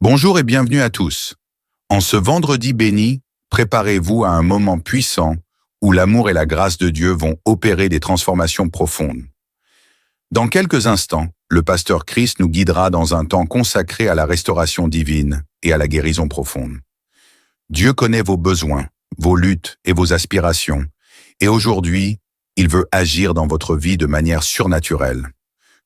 Bonjour et bienvenue à tous. En ce vendredi béni, préparez-vous à un moment puissant où l'amour et la grâce de Dieu vont opérer des transformations profondes. Dans quelques instants, le pasteur Chris nous guidera dans un temps consacré à la restauration divine et à la guérison profonde. Dieu connaît vos besoins, vos luttes et vos aspirations, et aujourd'hui, il veut agir dans votre vie de manière surnaturelle,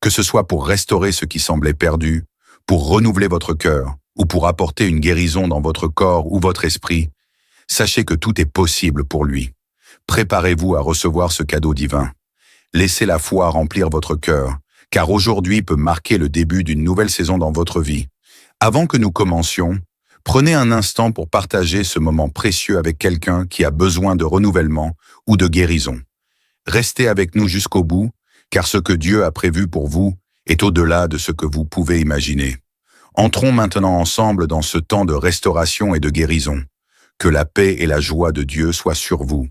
que ce soit pour restaurer ce qui semblait perdu, pour renouveler votre cœur, ou pour apporter une guérison dans votre corps ou votre esprit. Sachez que tout est possible pour lui. Préparez-vous à recevoir ce cadeau divin. Laissez la foi remplir votre cœur, car aujourd'hui peut marquer le début d'une nouvelle saison dans votre vie. Avant que nous commencions, prenez un instant pour partager ce moment précieux avec quelqu'un qui a besoin de renouvellement ou de guérison. Restez avec nous jusqu'au bout, car ce que Dieu a prévu pour vous est au-delà de ce que vous pouvez imaginer. Entrons maintenant ensemble dans ce temps de restauration et de guérison. Que la paix et la joie de Dieu soient sur vous.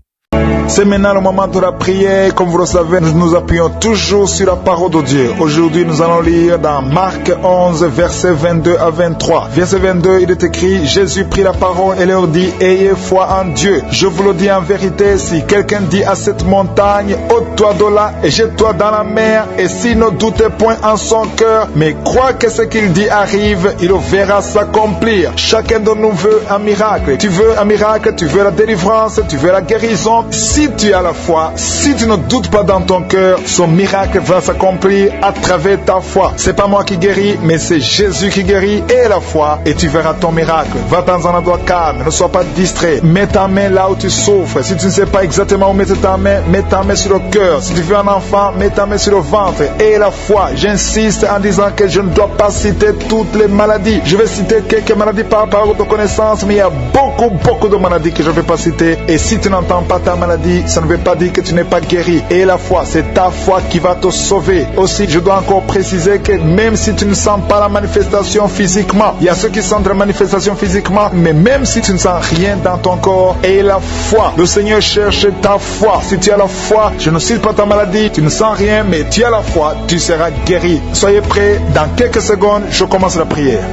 C'est maintenant le moment de la prière. Comme vous le savez, nous nous appuyons toujours sur la parole de Dieu. Aujourd'hui, nous allons lire dans Marc 11, versets 22 à 23. Verset 22, il est écrit, Jésus prit la parole et leur dit, ayez foi en Dieu. Je vous le dis en vérité, si quelqu'un dit à cette montagne, ôte-toi de là et jette-toi dans la mer, et s'il ne doutait point en son cœur, mais croit que ce qu'il dit arrive, il le verra s'accomplir. Chacun de nous veut un miracle. Tu veux un miracle, tu veux la délivrance, tu veux la guérison. Si tu as la foi, si tu ne doutes pas dans ton cœur, son miracle va s'accomplir à travers ta foi. C'est pas moi qui guéris, mais c'est Jésus qui guérit et la foi, et tu verras ton miracle. Va dans un endroit calme, ne sois pas distrait. Mets ta main là où tu souffres. Si tu ne sais pas exactement où mettre ta main, mets ta main sur le cœur. Si tu veux un enfant, mets ta main sur le ventre. Et la foi, j'insiste en disant que je ne dois pas citer toutes les maladies. Je vais citer quelques maladies par parole de connaissance, mais il y a beaucoup de maladies que je ne vais pas citer. Et si tu n'entends pas ta maladie, ça ne veut pas dire que tu n'es pas guéri. Et la foi, c'est ta foi qui va te sauver. Aussi, je dois encore préciser que même si tu ne sens pas la manifestation physiquement, il y a ceux qui sentent la manifestation physiquement, mais même si tu ne sens rien dans ton corps, et la foi, le Seigneur cherche ta foi. Si tu as la foi, je ne cite pas ta maladie, tu ne sens rien, mais tu as la foi, tu seras guéri. Soyez prêts, dans quelques secondes, je commence la prière.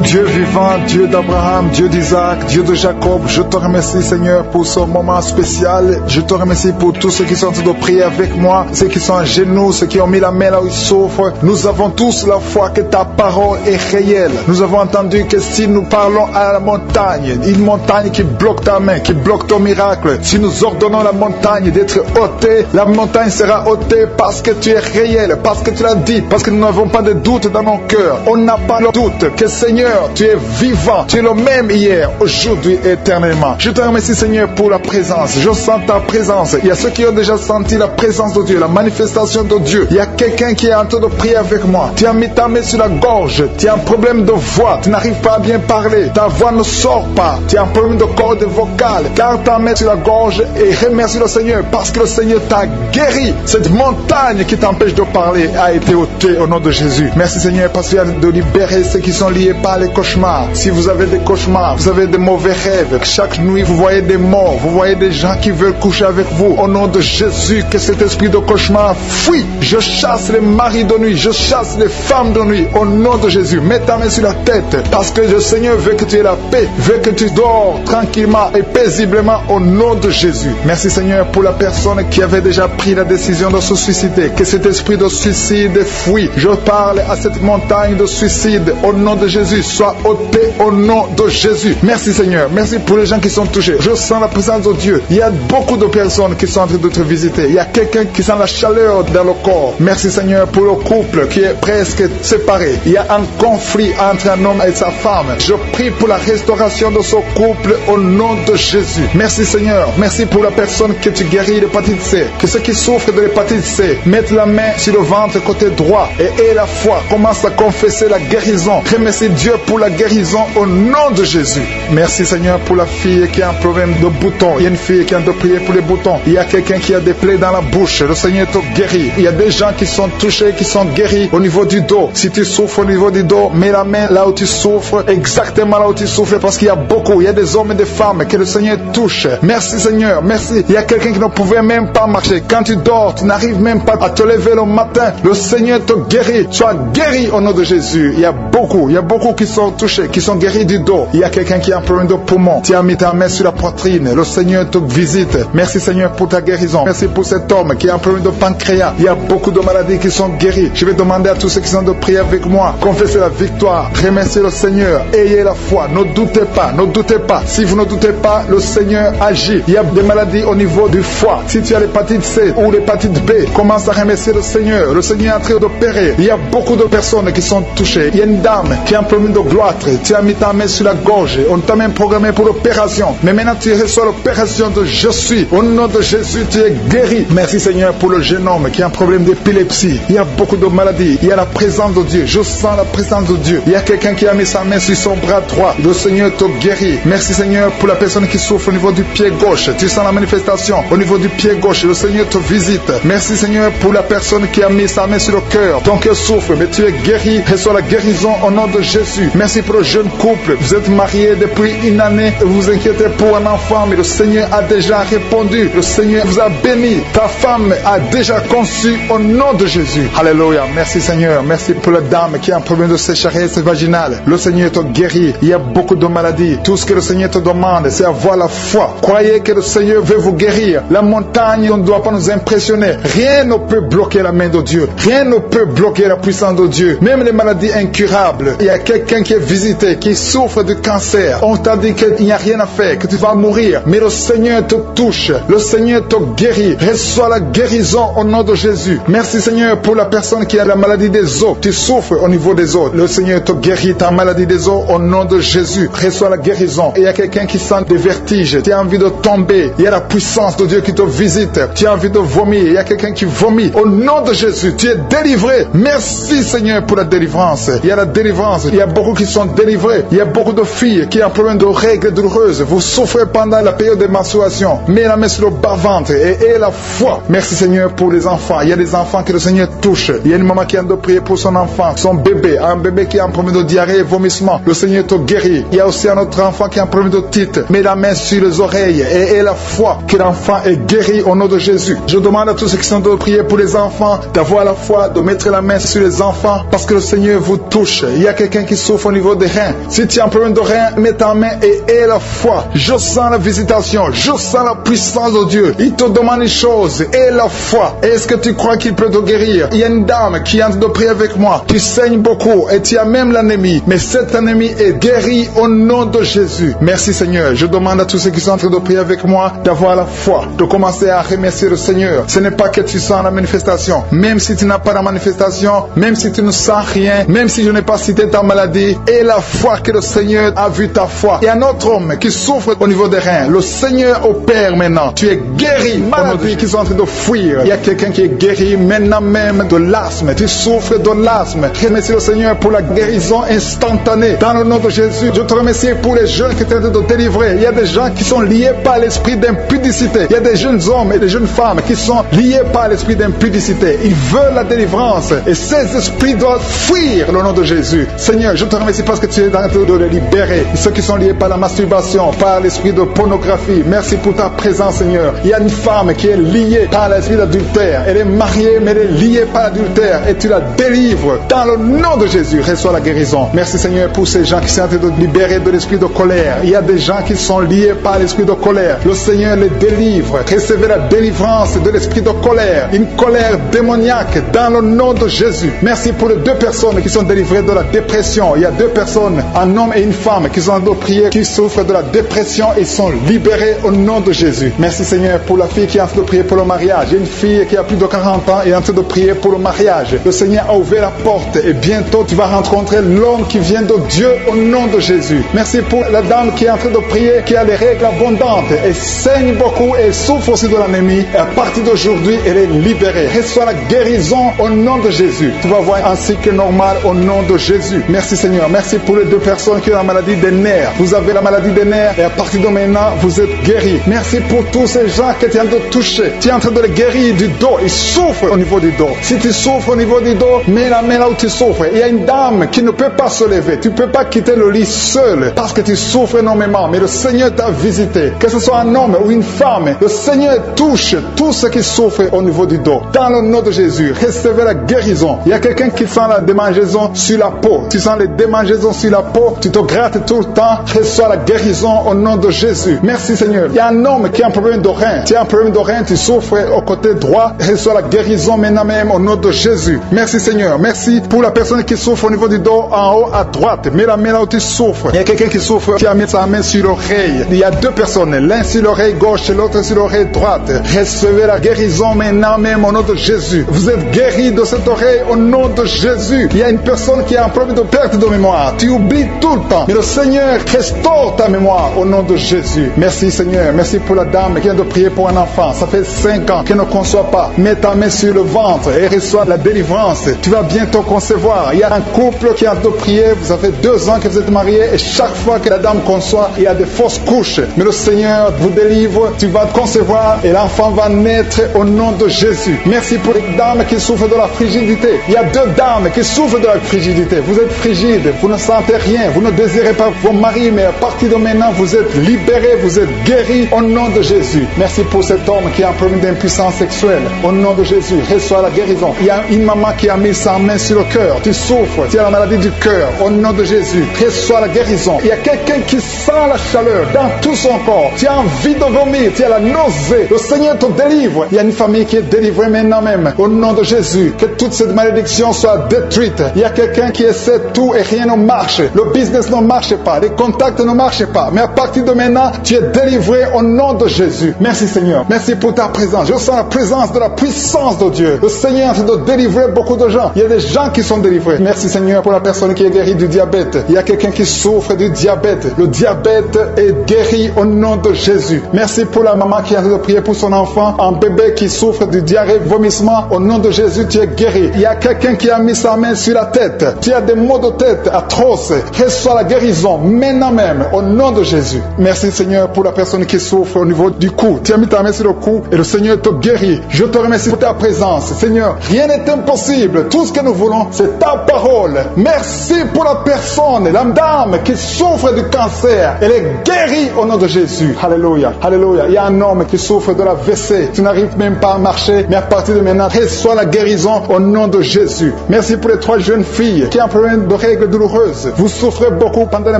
Dieu vivant, Dieu d'Abraham, Dieu d'Isaac, Dieu de Jacob, je te remercie Seigneur pour ce moment spécial. Je te remercie pour tous ceux qui sont en train de prier avec moi, ceux qui sont à genoux, ceux qui ont mis la main là où ils souffrent. Nous avons tous la foi que ta parole est réelle. Nous avons entendu que si nous parlons à la montagne, une montagne qui bloque ta main, qui bloque ton miracle, si nous ordonnons la montagne d'être ôtée, la montagne sera ôtée parce que tu es réel, parce que tu l'as dit, parce que nous n'avons pas de doute dans nos cœurs. On n'a pas le doute que Seigneur, tu es vivant, tu es le même hier, aujourd'hui, éternellement. Je te remercie Seigneur pour la présence. Je sens ta présence. Il y a ceux qui ont déjà senti la présence de Dieu, la manifestation de Dieu. Il y a quelqu'un qui est en train de prier avec moi. Tu as mis ta main sur la gorge, tu as un problème de voix, tu n'arrives pas à bien parler, ta voix ne sort pas, tu as un problème de corde vocale. Car ta main sur la gorge et remercie le Seigneur parce que le Seigneur t'a guéri. Cette montagne qui t'empêche de parler a été ôtée au nom de Jésus. Merci Seigneur parce qu'il y a de libérer ceux qui sont liés par les cauchemars. Si vous avez des cauchemars, vous avez des mauvais rêves, chaque nuit vous voyez des morts, vous voyez des gens qui veulent coucher avec vous, au nom de Jésus, que cet esprit de cauchemar fuit. Je chasse les maris de nuit, je chasse les femmes de nuit, au nom de Jésus. Mets ta main sur la tête, parce que le Seigneur veut que tu aies la paix, veut que tu dors tranquillement et paisiblement au nom de Jésus. Merci Seigneur pour la personne qui avait déjà pris la décision de se suicider, que cet esprit de suicide fuit. Je parle à cette montagne de suicide, au nom de Jésus. Soit ôté au nom de Jésus. Merci Seigneur. Merci pour les gens qui sont touchés. Je sens la présence de Dieu. Il y a beaucoup de personnes qui sont en train de te visiter. Il y a quelqu'un qui sent la chaleur dans le corps. Merci Seigneur pour le couple qui est presque séparé. Il y a un conflit entre un homme et sa femme. Je prie pour la restauration de ce couple au nom de Jésus. Merci Seigneur. Merci pour la personne que tu guéris l'hépatite C. Que ceux qui souffrent de l'hépatite C mettent la main sur le ventre côté droit et aient la foi. Commence à confesser la guérison. Remercie Dieu pour la guérison au nom de Jésus. Merci Seigneur pour la fille qui a un problème de boutons. Il y a une fille qui a de prier pour les boutons. Il y a quelqu'un qui a des plaies dans la bouche. Le Seigneur te guérit. Il y a des gens qui sont touchés, qui sont guéris au niveau du dos. Si tu souffres au niveau du dos, mets la main là où tu souffres, exactement là où tu souffres, parce qu'il y a beaucoup. Il y a des hommes et des femmes que le Seigneur touche. Merci Seigneur, merci. Il y a quelqu'un qui ne pouvait même pas marcher. Quand tu dors, tu n'arrives même pas à te lever le matin. Le Seigneur te guérit. Sois guéri au nom de Jésus. Il y a beaucoup qui sont touchés, qui sont guéris du dos. Il y a quelqu'un qui a un problème de poumon. Tu as mis ta main sur la poitrine. Le Seigneur te visite. Merci Seigneur pour ta guérison. Merci pour cet homme qui a un problème de pancréas. Il y a beaucoup de maladies qui sont guéries. Je vais demander à tous ceux qui sont de prier avec moi. Confessez la victoire. Remerciez le Seigneur. Ayez la foi. Ne doutez pas. Ne doutez pas. Si vous ne doutez pas, le Seigneur agit. Il y a des maladies au niveau du foie. Si tu as l'hépatite C ou l'hépatite B, commence à remercier le Seigneur. Le Seigneur est en train d'opérer. Il y a beaucoup de personnes qui sont touchées. Il y a une dame qui a un problème de gloître. Tu as mis ta main sur la gorge. On t'a même programmé pour l'opération. Mais maintenant tu reçois l'opération de Je suis. Au nom de Jésus, tu es guéri. Merci Seigneur pour le jeune homme qui a un problème d'épilepsie. Il y a beaucoup de maladies. Il y a la présence de Dieu. Je sens la présence de Dieu. Il y a quelqu'un qui a mis sa main sur son bras droit. Le Seigneur te guérit. Merci Seigneur pour la personne qui souffre au niveau du pied gauche. Tu sens la manifestation au niveau du pied gauche. Le Seigneur te visite. Merci Seigneur pour la personne qui a mis sa main sur le cœur. Ton cœur souffre, mais tu es guéri. Reçois la guérison au nom de Jésus. Merci pour le jeune couple. Vous êtes mariés depuis une année. Vous vous inquiétez pour un enfant, mais le Seigneur a déjà répondu. Le Seigneur vous a béni. Ta femme a déjà conçu au nom de Jésus. Alléluia. Merci Seigneur. Merci pour la dame qui a un problème de sécheresse vaginale. Le Seigneur te guérit. Il y a beaucoup de maladies. Tout ce que le Seigneur te demande, c'est avoir la foi. Croyez que le Seigneur veut vous guérir. La montagne ne doit pas nous impressionner. Rien ne peut bloquer la main de Dieu. Rien ne peut bloquer la puissance de Dieu. Même les maladies incurables. Il y a quelqu'un qui est visité, qui souffre de cancer. On t'a dit qu'il n'y a rien à faire, que tu vas mourir. Mais le Seigneur te touche. Le Seigneur te guérit. Reçois la guérison au nom de Jésus. Merci Seigneur pour la personne qui a la maladie des os. Tu souffres au niveau des os. Le Seigneur te guérit ta maladie des os au nom de Jésus. Reçois la guérison. Et il y a quelqu'un qui sent des vertiges. Tu as envie de tomber. Il y a la puissance de Dieu qui te visite. Tu as envie de vomir. Il y a quelqu'un qui vomit. Au nom de Jésus, tu es délivré. Merci Seigneur pour la délivrance. Il y a la délivrance. Il y a beaucoup qui sont délivrés. Il y a beaucoup de filles qui ont un problème de règles douloureuses. Vous souffrez pendant la période de menstruation. Mets la main sur le bas-ventre et aie la foi. Merci Seigneur pour les enfants. Il y a des enfants que le Seigneur touche. Il y a une maman qui a de prier pour son enfant, son bébé. Un bébé qui a un problème de diarrhée et vomissement. Le Seigneur te guérit. Il y a aussi un autre enfant qui a un problème de titre. Mets la main sur les oreilles et aie la foi que l'enfant est guéri au nom de Jésus. Je demande à tous ceux qui sont de prier pour les enfants d'avoir la foi, de mettre la main sur les enfants parce que le Seigneur vous touche. Il y a quelqu'un qui souffre au niveau des reins. Si tu as un problème de reins, mets ta main et aie la foi. Je sens la visitation. Je sens la puissance de Dieu. Il te demande une chose. Aie la foi. Est-ce que tu crois qu'il peut te guérir? Il y a une dame qui est en train de prier avec moi. Tu saignes beaucoup et tu as même l'anémie. Mais cette anémie est guérie au nom de Jésus. Merci Seigneur. Je demande à tous ceux qui sont en train de prier avec moi d'avoir la foi, de commencer à remercier le Seigneur. Ce n'est pas que tu sens la manifestation. Même si tu n'as pas la manifestation, même si tu ne sens rien, même si je n'ai pas cité ta maladie, et la foi que le Seigneur a vu ta foi. Il y a un autre homme qui souffre au niveau des reins. Le Seigneur opère maintenant. Tu es guéri. Maladies qui sont en train de fuir. Il y a quelqu'un qui est guéri maintenant même de l'asthme. Tu souffres de l'asthme. Remercie le Seigneur pour la guérison instantanée. Dans le nom de Jésus, je te remercie pour les jeunes qui sont en train de délivrer. Il y a des gens qui sont liés par l'esprit d'impudicité. Il y a des jeunes hommes et des jeunes femmes qui sont liés par l'esprit d'impudicité. Ils veulent la délivrance. Et ces esprits doivent fuir le nom de Jésus. Seigneur, je te remercie parce que tu es en train de les libérer. Ceux qui sont liés par la masturbation, par l'esprit de pornographie. Merci pour ta présence, Seigneur. Il y a une femme qui est liée par l'esprit d'adultère. Elle est mariée, mais elle est liée par l'adultère. Et tu la délivres. Dans le nom de Jésus, reçois la guérison. Merci, Seigneur, pour ces gens qui sont en train de libérer de l'esprit de colère. Il y a des gens qui sont liés par l'esprit de colère. Le Seigneur les délivre. Recevez la délivrance de l'esprit de colère. Une colère démoniaque dans le nom de Jésus. Merci pour les deux personnes qui sont délivrées de la dépression. Il y a deux personnes, un homme et une femme, qui sont en train de prier, qui souffrent de la dépression et sont libérés au nom de Jésus. Merci Seigneur pour la fille qui est en train de prier pour le mariage. Il y a une fille qui a plus de 40 ans et est en train de prier pour le mariage. Le Seigneur a ouvert la porte et bientôt tu vas rencontrer l'homme qui vient de Dieu au nom de Jésus. Merci pour la dame qui est en train de prier, qui a les règles abondantes et saigne beaucoup et souffre aussi de l'anémie. Et à partir d'aujourd'hui, elle est libérée. Reçois la guérison au nom de Jésus. Tu vas voir un cycle normal au nom de Jésus. Merci Seigneur. Seigneur. Merci pour les 2 personnes qui ont la maladie des nerfs. Vous avez la maladie des nerfs et à partir de maintenant, vous êtes guéris. Merci pour tous ces gens que tu es en train de toucher. Tu es en train de les guérir du dos. Ils souffrent au niveau du dos. Si tu souffres au niveau du dos, mets la main là où tu souffres. Il y a une dame qui ne peut pas se lever. Tu ne peux pas quitter le lit seul parce que tu souffres énormément. Mais le Seigneur t'a visité. Que ce soit un homme ou une femme, le Seigneur touche tous ceux qui souffrent au niveau du dos. Dans le nom de Jésus, recevez la guérison. Il y a quelqu'un qui sent la démangeaison sur la peau. Tu sens les démangeaisons sur la peau. Tu te grattes tout le temps. Reçois la guérison au nom de Jésus. Merci Seigneur. Il y a un homme qui a un problème de rein. Tu as un problème de rein, tu souffres au côté droit. Reçois la guérison maintenant même au nom de Jésus. Merci Seigneur. Merci pour la personne qui souffre au niveau du dos en haut à droite. Mets la main là où tu souffres. Il y a quelqu'un qui souffre qui a mis sa main sur l'oreille. Il y a 2 personnes. L'un sur l'oreille gauche et l'autre sur l'oreille droite. Recevez la guérison maintenant même au nom de Jésus. Vous êtes guéris de cette oreille au nom de Jésus. Il y a une personne qui a un problème de perte de mémoire. Tu oublies tout le temps. Mais le Seigneur restaure ta mémoire au nom de Jésus. Merci Seigneur. Merci pour la dame qui vient de prier pour un enfant. Ça fait 5 ans qu'elle ne conçoit pas. Mets ta main sur le ventre et reçois la délivrance. Tu vas bientôt concevoir. Il y a un couple qui a de prier. Vous avez 2 ans que vous êtes mariés et chaque fois que la dame conçoit, il y a des fausses couches. Mais le Seigneur vous délivre. Tu vas concevoir et l'enfant va naître au nom de Jésus. Merci pour les dames qui souffrent de la frigidité. Il y a 2 dames qui souffrent de la frigidité. Vous êtes frigide. Vous ne sentez rien. Vous ne désirez pas vos maris. Mais à partir de maintenant, vous êtes libérés. Vous êtes guéris au nom de Jésus. Merci pour cet homme qui a un problème d'impuissance sexuelle. Au nom de Jésus, reçois la guérison. Il y a une maman qui a mis sa main sur le cœur. Tu souffres. Tu as la maladie du cœur. Au nom de Jésus, reçois la guérison. Il y a quelqu'un qui sent la chaleur dans tout son corps. Tu as envie de vomir. Tu as la nausée. Le Seigneur te délivre. Il y a une famille qui est délivrée maintenant même. Au nom de Jésus, que toute cette malédiction soit détruite. Il y a quelqu'un qui essaie tout et rien ne marche. Le business ne marche pas. Les contacts ne marchent pas. Mais à partir de maintenant, tu es délivré au nom de Jésus. Merci Seigneur. Merci pour ta présence. Je sens la présence de la puissance de Dieu. Le Seigneur est en train de délivrer beaucoup de gens. Il y a des gens qui sont délivrés. Merci Seigneur pour la personne qui est guérie du diabète. Il y a quelqu'un qui souffre du diabète. Le diabète est guéri au nom de Jésus. Merci pour la maman qui est en train de prier pour son enfant, un bébé qui souffre du diarrhée, vomissement. Au nom de Jésus, tu es guéri. Il y a quelqu'un qui a mis sa main sur la tête. Tu as des maux de tête atroces. Reçois la guérison maintenant même au nom de Jésus. Merci Seigneur pour la personne qui souffre au niveau du cou. Tu as mis ta main sur le cou et le Seigneur te guérit. Je te remercie pour ta présence. Seigneur, rien n'est impossible. Tout ce que nous voulons, c'est ta parole. Merci pour la personne, la dame qui souffre du cancer. Elle est guérie au nom de Jésus. Alléluia. Alléluia. Il y a un homme qui souffre de la WC. Tu n'arrives même pas à marcher, mais à partir de maintenant, reçois la guérison au nom de Jésus. Merci pour les 3 jeunes filles qui ont un problème de règles douloureuses. Vous souffrez beaucoup pendant la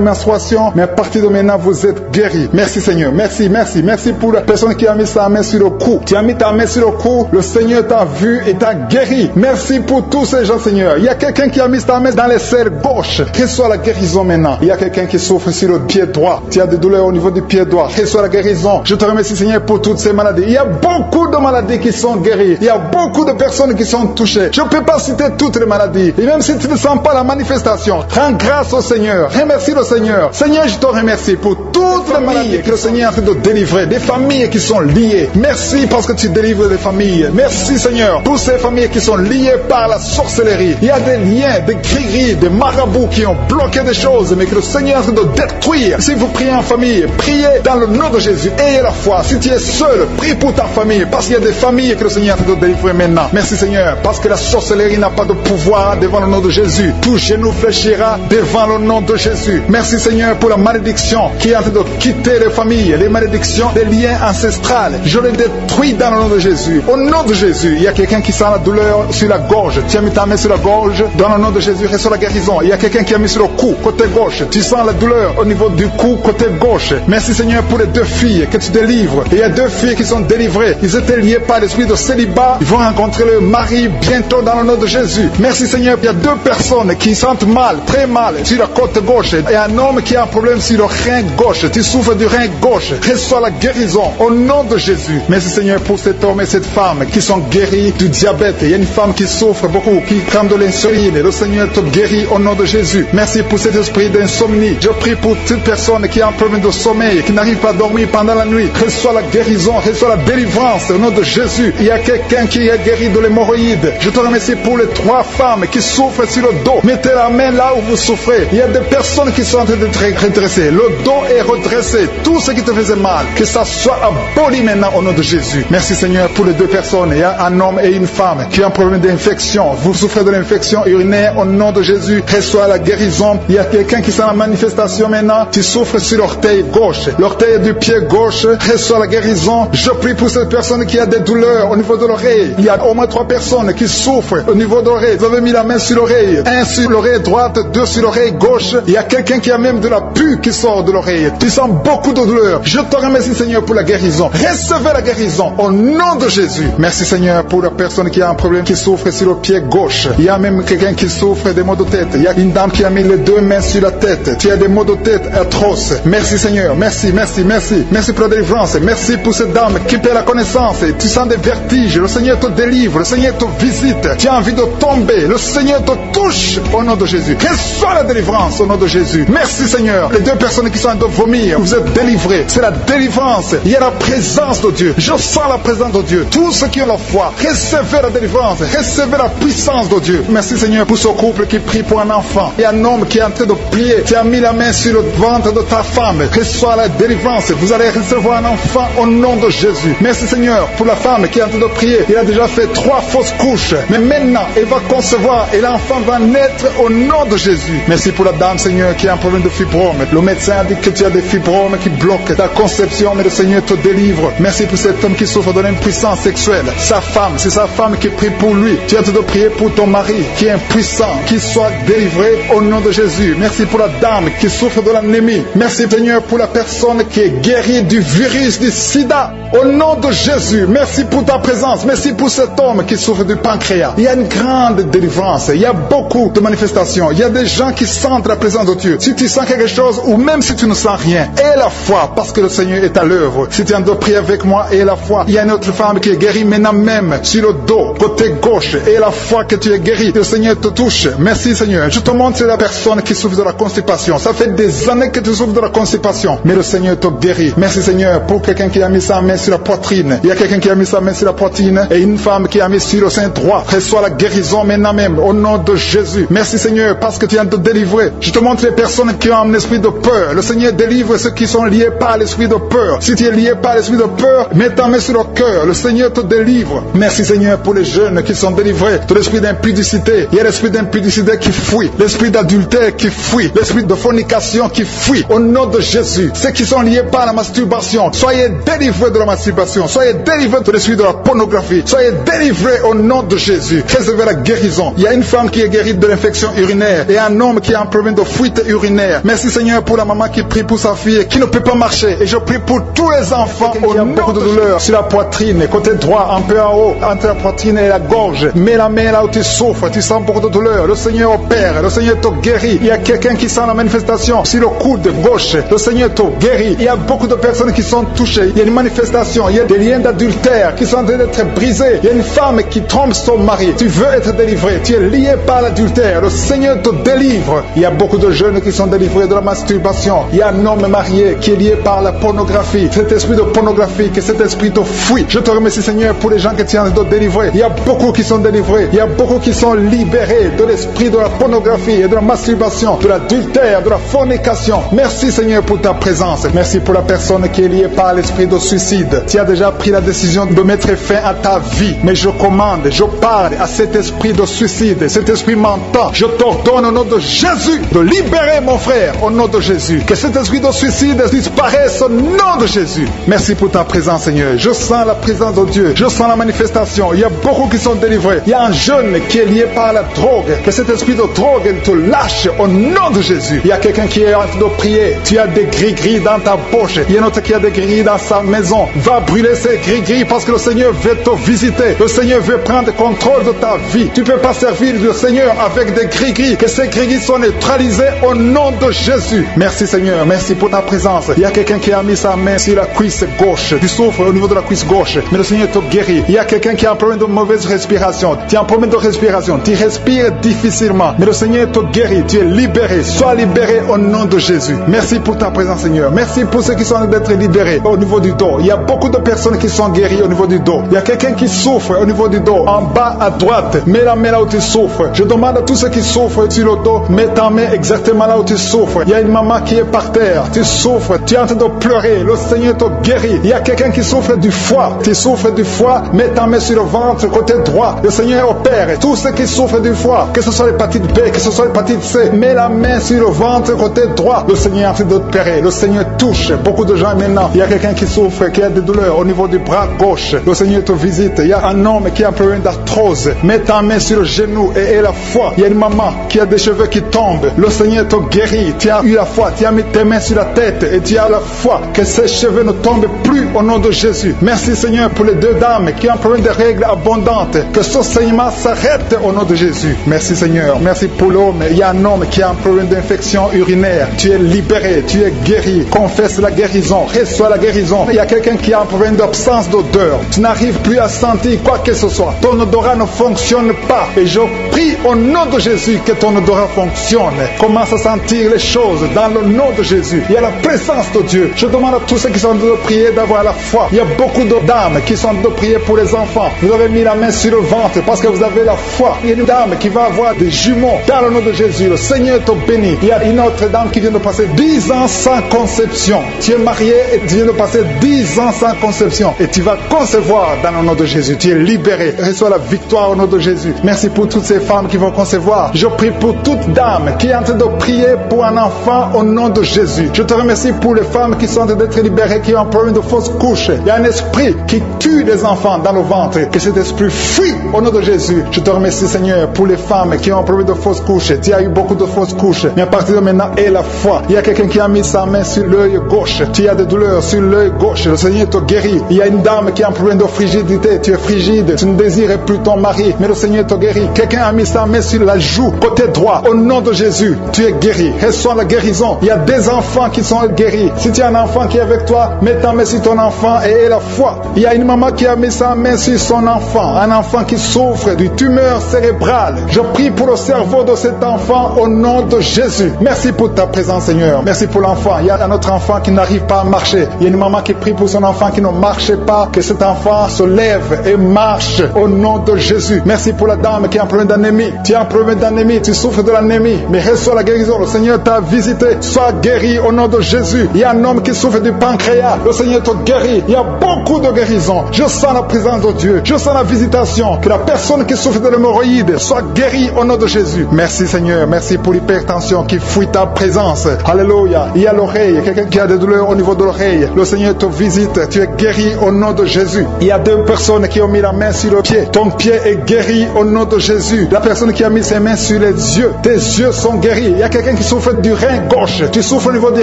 menstruation, mais à partir de maintenant, vous êtes guéris. Merci Seigneur. Merci, merci. Merci pour la personne qui a mis sa main sur le cou. Tu as mis ta main sur le cou, le Seigneur t'a vu et t'a guéri. Merci pour tous ces gens, Seigneur. Il y a quelqu'un qui a mis sa main dans l'aisselle gauche. Reçois la guérison maintenant. Il y a quelqu'un qui souffre sur le pied droit. Tu as des douleurs au niveau du pied droit. Reçois la guérison. Je te remercie, Seigneur, pour toutes ces maladies. Il y a beaucoup de maladies qui sont guéries. Il y a beaucoup de personnes qui sont touchées. Je ne peux pas citer toutes les maladies. Et même si tu ne sens pas la manifestation, rends grâce au Seigneur. Remercie le Seigneur. Seigneur, je te remercie pour toutes les maladies que le Seigneur est en train de délivrer. Des familles qui sont liées. Merci parce que tu délivres des familles. Merci, Seigneur, pour ces familles qui sont liées par la sorcellerie. Il y a des liens, des gris-gris, des marabouts qui ont bloqué des choses, mais que le Seigneur est en train de détruire. Si vous priez en famille, priez dans le nom de Jésus. Ayez la foi. Si tu es seul, prie pour ta famille, parce qu'il y a des familles que le Seigneur est en train de délivrer maintenant. Merci, Seigneur, parce que la sorcellerie n'a pas de pouvoir devant le nom de Jésus. Tout genou fléchira devant le nom de Jésus. Merci, Seigneur, pour la malédiction qui est en train de quitter les familles, les malédictions des liens ancestrales. Je les détruis dans le nom de Jésus. Au nom de Jésus, il y a quelqu'un qui sent la douleur sur la gorge. Tu as mis ta main sur la gorge. Dans le nom de Jésus, reçois la guérison. Il y a quelqu'un qui a mis sur le cou, côté gauche. Tu sens la douleur au niveau du cou, côté gauche. Merci, Seigneur, pour les 2 filles que tu délivres. Et il y a 2 filles qui sont délivrées. Ils étaient liés par l'esprit de célibat. Ils vont rencontrer le mari bientôt dans le nom de Jésus. Merci, Seigneur. Il y a 2 personnes qui sentent mal, très mal, sur la côte gauche. Et un homme qui a un problème sur le rein gauche. tu souffres du rein gauche, reçois la guérison au nom de Jésus. Merci Seigneur pour cet homme et cette femme qui sont guéris du diabète. Il y a une femme qui souffre beaucoup, qui prend de l'insuline. Le Seigneur te guérit au nom de Jésus. Merci pour cet esprit d'insomnie. Je prie pour toute personne qui a un problème de sommeil, qui n'arrive pas à dormir pendant la nuit. Reçois la guérison, reçois la délivrance au nom de Jésus. Il y a quelqu'un qui est guéri de l'hémorroïde. Je te remercie pour les 3 femmes qui souffrent sur le dos. Mettez la main là où vous souffrez. Il y a des personnes qui sont en train d'être redressées. Le dos est redressé. Tout ce qui te faisait mal, que ça soit aboli maintenant au nom de Jésus. Merci Seigneur pour les 2 personnes. Il y a un homme et une femme qui ont un problème d'infection. Vous souffrez de l'infection urinaire au nom de Jésus. Reçois la guérison. Il y a quelqu'un qui est en manifestation maintenant. Tu souffres sur l'orteil gauche. L'orteil du pied gauche. Reçois la guérison. Je prie pour cette personne qui a des douleurs au niveau de l'oreille. Il y a au moins 3 personnes qui souffrent au niveau de l'oreille. Vous avez mis la main sur l'oreille. 1 sur l'oreille droite, 2 sur l'oreille gauche. Il y a quelqu'un qui a même de la pus qui sort de l'oreille. Tu sens beaucoup de douleur. Je te remercie Seigneur pour la guérison. Recevez la guérison au nom de Jésus. Merci Seigneur pour la personne qui a un problème, qui souffre sur le pied gauche. Il y a même quelqu'un qui souffre des maux de tête. Il y a une dame qui a mis les 2 mains sur la tête. Tu as des maux de tête atroces. Merci Seigneur. Merci, merci, merci. Merci pour la délivrance. Merci pour cette dame qui perd la connaissance. Tu sens des vertiges. Le Seigneur te délivre. Le Seigneur te visite. Tu as envie de tomber. Le Seigneur te touche au nom de Jésus. Reçois la délivrance au nom de Jésus. Merci Seigneur. Les 2 personnes qui sont en train de vomir, vous êtes délivrés. C'est la délivrance. Il y a la présence de Dieu. Je sens la présence de Dieu. Tous ceux qui ont la foi, recevez la délivrance. Recevez la puissance de Dieu. Merci Seigneur pour ce couple qui prie pour un enfant. Il y a un homme qui est en train de prier. Tu as mis la main sur le ventre de ta femme. Reçois la délivrance. Vous allez recevoir un enfant au nom de Jésus. Merci Seigneur pour la femme qui est en train de prier. Il a déjà fait 3 fausses couches. Mais maintenant, elle va concevoir et l'enfant va naître au nom de Jésus. Merci pour la dame Seigneur qui a un problème de fibrome. Le médecin a dit que tu as des fibromes qui bloquent ta conception, mais le Seigneur te délivre. Merci pour cet homme qui souffre de l'impuissance sexuelle. Sa femme, c'est sa femme qui prie pour lui. Tu as de prier pour ton mari qui est impuissant, qu'il soit délivré au nom de Jésus. Merci pour la dame qui souffre de l'anémie. Merci Seigneur pour la personne qui est guérie du virus du sida. Au nom de Jésus, merci pour ta présence. Merci pour cet homme qui souffre du pancréas. Il y a une grande délivrance. Il y a beaucoup de manifestations. Il y a des gens qui sentent la présence de Dieu. Si tu sens quelque chose ou même si tu ne sens rien, aie la foi parce que le Seigneur est à l'œuvre. Si tu es en train de prier avec moi, aie la foi. Il y a une autre femme qui est guérie maintenant même sur le dos, côté gauche. Aie la foi que tu es guéri. Le Seigneur te touche. Merci Seigneur. Je te montre la personne qui souffre de la constipation. Ça fait des années que tu souffres de la constipation, mais le Seigneur te guérit. Merci Seigneur pour quelqu'un qui a mis sa main sur la poitrine. Il y a quelqu'un qui a mis sa main sur la poitrine et une femme qui a mis sur le sein droit. Reçois la guérison maintenant même au nom de Jésus. Merci Seigneur parce que tu viens de te délivrer. Je te montre les personnes qui ont un esprit de peur. Le Seigneur délivre ceux qui sont liés par l'esprit de peur. Si tu es lié par l'esprit de peur, mets ta main sur le cœur. Le Seigneur te délivre. Merci Seigneur pour les jeunes qui sont délivrés de l'esprit d'impudicité. Il y a l'esprit d'impudicité qui fuit. L'esprit d'adultère qui fuit. L'esprit de fornication qui fuit. Au nom de Jésus. Ceux qui sont liés par la masturbation, soyez délivrés de la masturbation. Soyez délivrés de l'esprit de la pornographie. Soyez délivrés au nom de Jésus. Recevez la guérison. Il y a une femme qui est guérie de l'infection urinaire et un homme qui a un problème de fuite urinaire. Merci Seigneur pour la maman qui prie pour sa fille qui ne peut pas marcher. Et je prie pour tous les enfants au nom beaucoup de douleur sur la poitrine, côté droit, un peu en haut, entre la poitrine et la gorge. Mets la main là où tu souffres, tu sens beaucoup de douleur. Le Seigneur opère, le Seigneur te guérit. Il y a quelqu'un qui sent la manifestation sur le coude gauche. Le Seigneur te guérit. Il y a beaucoup de personnes qui sont touchées. Il y a une manifestation, il y a des liens d'adultère qui sont en train d'être brisés. Il y a une femme qui trompe son mari. Tu veux être délivré, tu es lié par l'adultère. Le Seigneur te délivre. Il y a beaucoup de jeunes qui sont délivrés de la masturbation. Il y a un homme marié qui est lié par la pornographie. Cet esprit de pornographie, que cet esprit te fuit. Je te remercie Seigneur pour les gens qui tiennent de délivrer. Il y a beaucoup qui sont délivrés. Il y a beaucoup qui sont libérés de l'esprit de la pornographie et de la masturbation, de l'adultère, de la fornication. Merci Seigneur pour ta présence. Merci pour la personne qui est liée par l'esprit de suicide. Tu as déjà pris la décision de mettre fin à ta vie. Mais je commande, je parle à cet esprit de suicide, cet esprit mentant. Je t'ordonne au nom de Jésus de libérer mon frère au nom de Jésus. Que cet esprit de suicide disparaisse au nom de Jésus. Merci pour ta présence Seigneur. Je sens la présence de Dieu. Je sens la manifestation. Il y a beaucoup qui sont délivrés. Il y a un jeune qui est lié par la drogue. Que cet esprit de drogue il te lâche au nom de Jésus. Il y a quelqu'un qui est en train de prier. Tu as des gris-gris dans ta poche. Il y a un autre qui a des gris-gris dans sa maison. Va brûler ces gris-gris parce que le Seigneur veut te visiter. Le Seigneur veut prendre contrôle de ta vie. Tu ne peux pas servir le Seigneur avec des gris-gris. Que ces gris-gris soient neutralisés au nom de Jésus. Merci Seigneur. Merci merci pour ta présence. Il y a quelqu'un qui a mis sa main sur la cuisse gauche. Tu souffres au niveau de la cuisse gauche, mais le Seigneur te guérit. Il y a quelqu'un qui a un problème de mauvaise respiration. Tu as un problème de respiration. Tu respires difficilement, mais le Seigneur te guérit. Tu es libéré. Sois libéré au nom de Jésus. Merci pour ta présence, Seigneur. Merci pour ceux qui sont en train d'être libérés au niveau du dos. Il y a beaucoup de personnes qui sont guéries au niveau du dos. Il y a quelqu'un qui souffre au niveau du dos. En bas à droite, mets la main là où tu souffres. Je demande à tous ceux qui souffrent sur le dos, mets ta main exactement là où tu souffres. Il y a une maman qui est par terre. Tu souffres. Tu es en train de pleurer. Le Seigneur te guérit. Il y a quelqu'un qui souffre du foie. Tu souffres du foie. Mets ta main sur le ventre côté droit. Le Seigneur opère. Tous ceux qui souffrent du foie, que ce soit l'hépatite B, que ce soit l'hépatite C, mets la main sur le ventre côté droit. Le Seigneur est en train d'opérer. Le Seigneur touche beaucoup de gens maintenant. Il y a quelqu'un qui souffre, qui a des douleurs au niveau du bras gauche. Le Seigneur te visite. Il y a un homme qui a un problème d'arthrose. Mets ta main sur le genou et la foi. Il y a une maman qui a des cheveux qui tombent. Le Seigneur te guérit. Tu as eu la foi. Tu as mis tes mains sur la tête et tu as la foi que ces cheveux ne tombent plus au nom de Jésus. Merci Seigneur pour les deux dames qui ont un problème de règles abondantes. Que ce saignement s'arrête au nom de Jésus. Merci Seigneur. Merci pour l'homme. Il y a un homme qui a un problème d'infection urinaire. Tu es libéré. Tu es guéri. Confesse la guérison. Reçois la guérison. Il y a quelqu'un qui a un problème d'absence d'odeur. Tu n'arrives plus à sentir quoi que ce soit. Ton odorat ne fonctionne pas. Et je prie au nom de Jésus que ton odorat fonctionne. Commence à sentir les choses dans le nom de Jésus. Il y a la présence de Dieu. Je demande à tous ceux qui sont en train de prier d'avoir la foi. Il y a beaucoup de dames qui sont en train de prier pour les enfants. Vous avez mis la main sur le ventre parce que vous avez la foi. Il y a une dame qui va avoir des jumeaux dans le nom de Jésus. Le Seigneur te bénit. Il y a une autre dame qui vient de passer 10 ans sans conception. Tu es marié et tu viens de passer 10 ans sans conception. Et tu vas concevoir dans le nom de Jésus. Tu es libéré. Reçois la victoire au nom de Jésus. Merci pour toutes ces femmes qui vont concevoir. Je prie pour toute dame qui est en train de prier pour un enfant au nom de Jésus. Je te remercie pour les femmes qui sont en train d'être libérées, qui ont un problème de fausse couche. Il y a un esprit qui tue les enfants dans le ventre. Que cet esprit fuit au nom de Jésus. Je te remercie Seigneur pour les femmes qui ont un problème de fausse couche. Tu as eu beaucoup de fausses couches. Mais à partir de maintenant, aie la foi. Il y a quelqu'un qui a mis sa main sur l'œil gauche. Tu as des douleurs sur l'œil gauche. Le Seigneur te guérit. Il y a une dame qui a un problème de frigidité. Tu es frigide. Tu ne désires plus ton mari. Mais le Seigneur te guérit. Quelqu'un a mis sa main sur la joue côté droit. Au nom de Jésus, tu es guéri. Reçois la guérison. Il y a des enfants qui sont guéris. Si tu as un enfant qui est avec toi, mets ta main sur ton enfant et aie la foi. Il y a une maman qui a mis sa main sur son enfant. Un enfant qui souffre d'une tumeur cérébrale. Je prie pour le cerveau de cet enfant au nom de Jésus. Merci pour ta présence, Seigneur. Merci pour l'enfant. Il y a un autre enfant qui n'arrive pas à marcher. Il y a une maman qui prie pour son enfant qui ne marche pas. Que cet enfant se lève et marche au nom de Jésus. Merci pour la dame qui a un problème d'anémie. Tu as un problème d'anémie. Tu souffres de l'anémie. Mais reçois la guérison. Le Seigneur t'a visité. Sois guéri au nom de Jésus. Il y a un homme qui souffre du pancréas. Le Seigneur te guérit. Il y a beaucoup de guérisons. Je sens la présence de Dieu. Je sens la visitation. Que la personne qui souffre de l'hémorroïde soit guérie au nom de Jésus. Merci Seigneur. Merci pour l'hypertension qui fuit ta présence. Alléluia. Il y a l'oreille. Quelqu'un qui a des douleurs au niveau de l'oreille. Le Seigneur te visite. Tu es guéri au nom de Jésus. Il y a deux personnes qui ont mis la main sur le pied. Ton pied est guéri au nom de Jésus. La personne qui a mis ses mains sur les yeux. Tes yeux sont guéris. Il y a quelqu'un qui souffre du rein gauche. Tu souffres au niveau du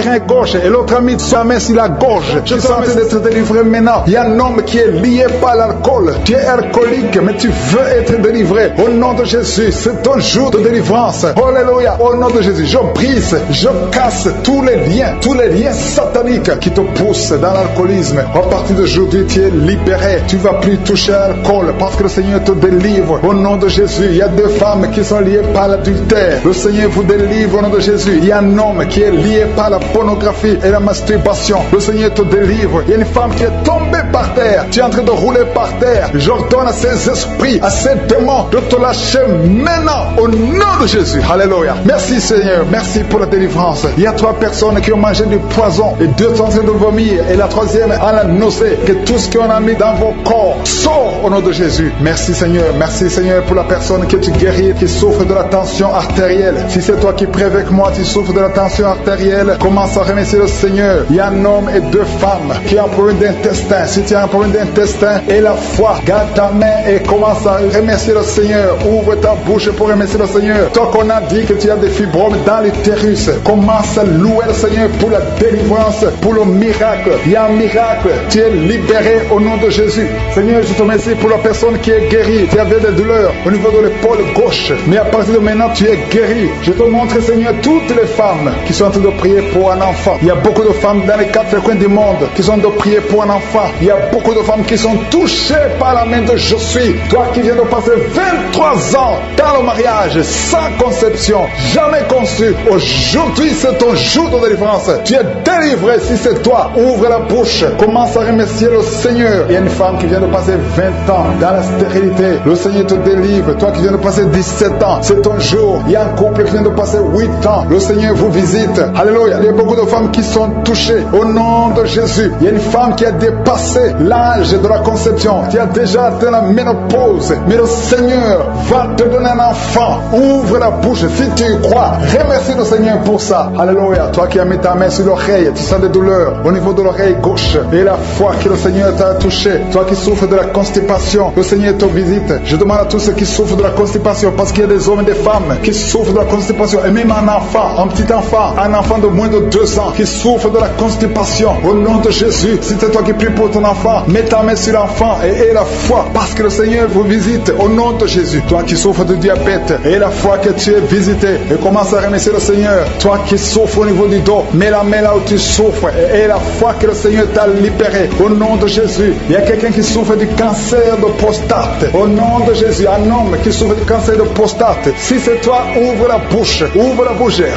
rein gauche. Et l'autre a mis sa main sur la gorge. Je suis en train d'être délivré maintenant. Il y a un homme qui est lié par l'alcool. Tu es alcoolique, mais tu veux être délivré. Au nom de Jésus, c'est ton jour de délivrance. Alléluia. Au nom de Jésus, je brise, je casse tous les liens sataniques qui te poussent dans l'alcoolisme. À partir d'aujourd'hui, tu es libéré. Tu ne vas plus toucher à l'alcool parce que le Seigneur te délivre. Au nom de Jésus, il y a deux femmes qui sont liées par l'adultère. Le Seigneur vous délivre au nom de Jésus. Il y a un homme qui est lié par la pornographie et la masturbation. Le Seigneur te délivre. Il y a une femme qui est tombée par terre. Tu es en train de rouler par terre. J'ordonne à ces esprits, à ces démons de te lâcher maintenant au nom de Jésus. Alléluia. Merci Seigneur. Merci pour la délivrance. Il y a 3 personnes qui ont mangé du poison et 2 sont en train de vomir et la 3e a la nausée. Que tout ce qu'on a mis dans vos corps sort au nom de Jésus. Merci Seigneur. Merci Seigneur pour la personne que tu guéris, qui souffre de la tension artérielle. Si c'est toi qui pries avec moi, tu souffres de la tension artérielle, commence à remercier le Seigneur. Il y a un homme et 2 femmes qui ont un problème d'intestin. Si tu as un problème d'intestin, et la foi, garde ta main et commence à remercier le Seigneur. Ouvre ta bouche pour remercier le Seigneur. Toi qu'on a dit que tu as des fibromes dans l'utérus, commence à louer le Seigneur pour la délivrance, pour le miracle. Il y a un miracle. Tu es libéré au nom de Jésus. Seigneur, je te remercie pour la personne qui est guérie. Tu avais des douleurs au niveau de l'épaule gauche, mais à partir de maintenant, tu es guéri. Je te montre, Seigneur, toutes les femmes qui sont en train de prier pour pour un enfant. Il y a beaucoup de femmes dans les 4 coins du monde qui ont de prier pour un enfant. Il y a beaucoup de femmes qui sont touchées par la main de Je suis. Toi qui viens de passer 23 ans dans le mariage, sans conception, jamais conçu. Aujourd'hui, c'est ton jour de délivrance. Tu es délivré si c'est toi. Ouvre la bouche. Commence à remercier le Seigneur. Il y a une femme qui vient de passer 20 ans dans la stérilité. Le Seigneur te délivre. Toi qui viens de passer 17 ans, c'est ton jour. Il y a un couple qui vient de passer 8 ans. Le Seigneur vous visite. Alléluia. Il y a beaucoup de femmes qui sont touchées au nom de Jésus. Il y a une femme qui a dépassé l'âge de la conception, qui a déjà atteint la ménopause. Mais le Seigneur va te donner un enfant. Ouvre la bouche si tu y crois. Remercie le Seigneur pour ça. Alléluia. Toi qui as mis ta main sur l'oreille, tu sens des douleurs au niveau de l'oreille gauche. Et la foi que le Seigneur t'a touché. Toi qui souffres de la constipation, le Seigneur te visite. Je demande à tous ceux qui souffrent de la constipation, parce qu'il y a des hommes et des femmes qui souffrent de la constipation. Et même un enfant, un petit enfant, un enfant de moins de 2 ans qui souffre de la constipation. Au nom de Jésus, si c'est toi qui pries pour ton enfant, mets ta main sur l'enfant et aie la foi, parce que le Seigneur vous visite au nom de Jésus. Toi qui souffres de diabète, aie la foi que tu es visité et commence à remercier le Seigneur. Toi qui souffres au niveau du dos, mets la main là où tu souffres et aie la foi que le Seigneur t'a libéré au nom de Jésus. Il y a quelqu'un qui souffre du cancer de prostate au nom de Jésus. Un homme qui souffre du cancer de prostate, si c'est toi, ouvre la bouche,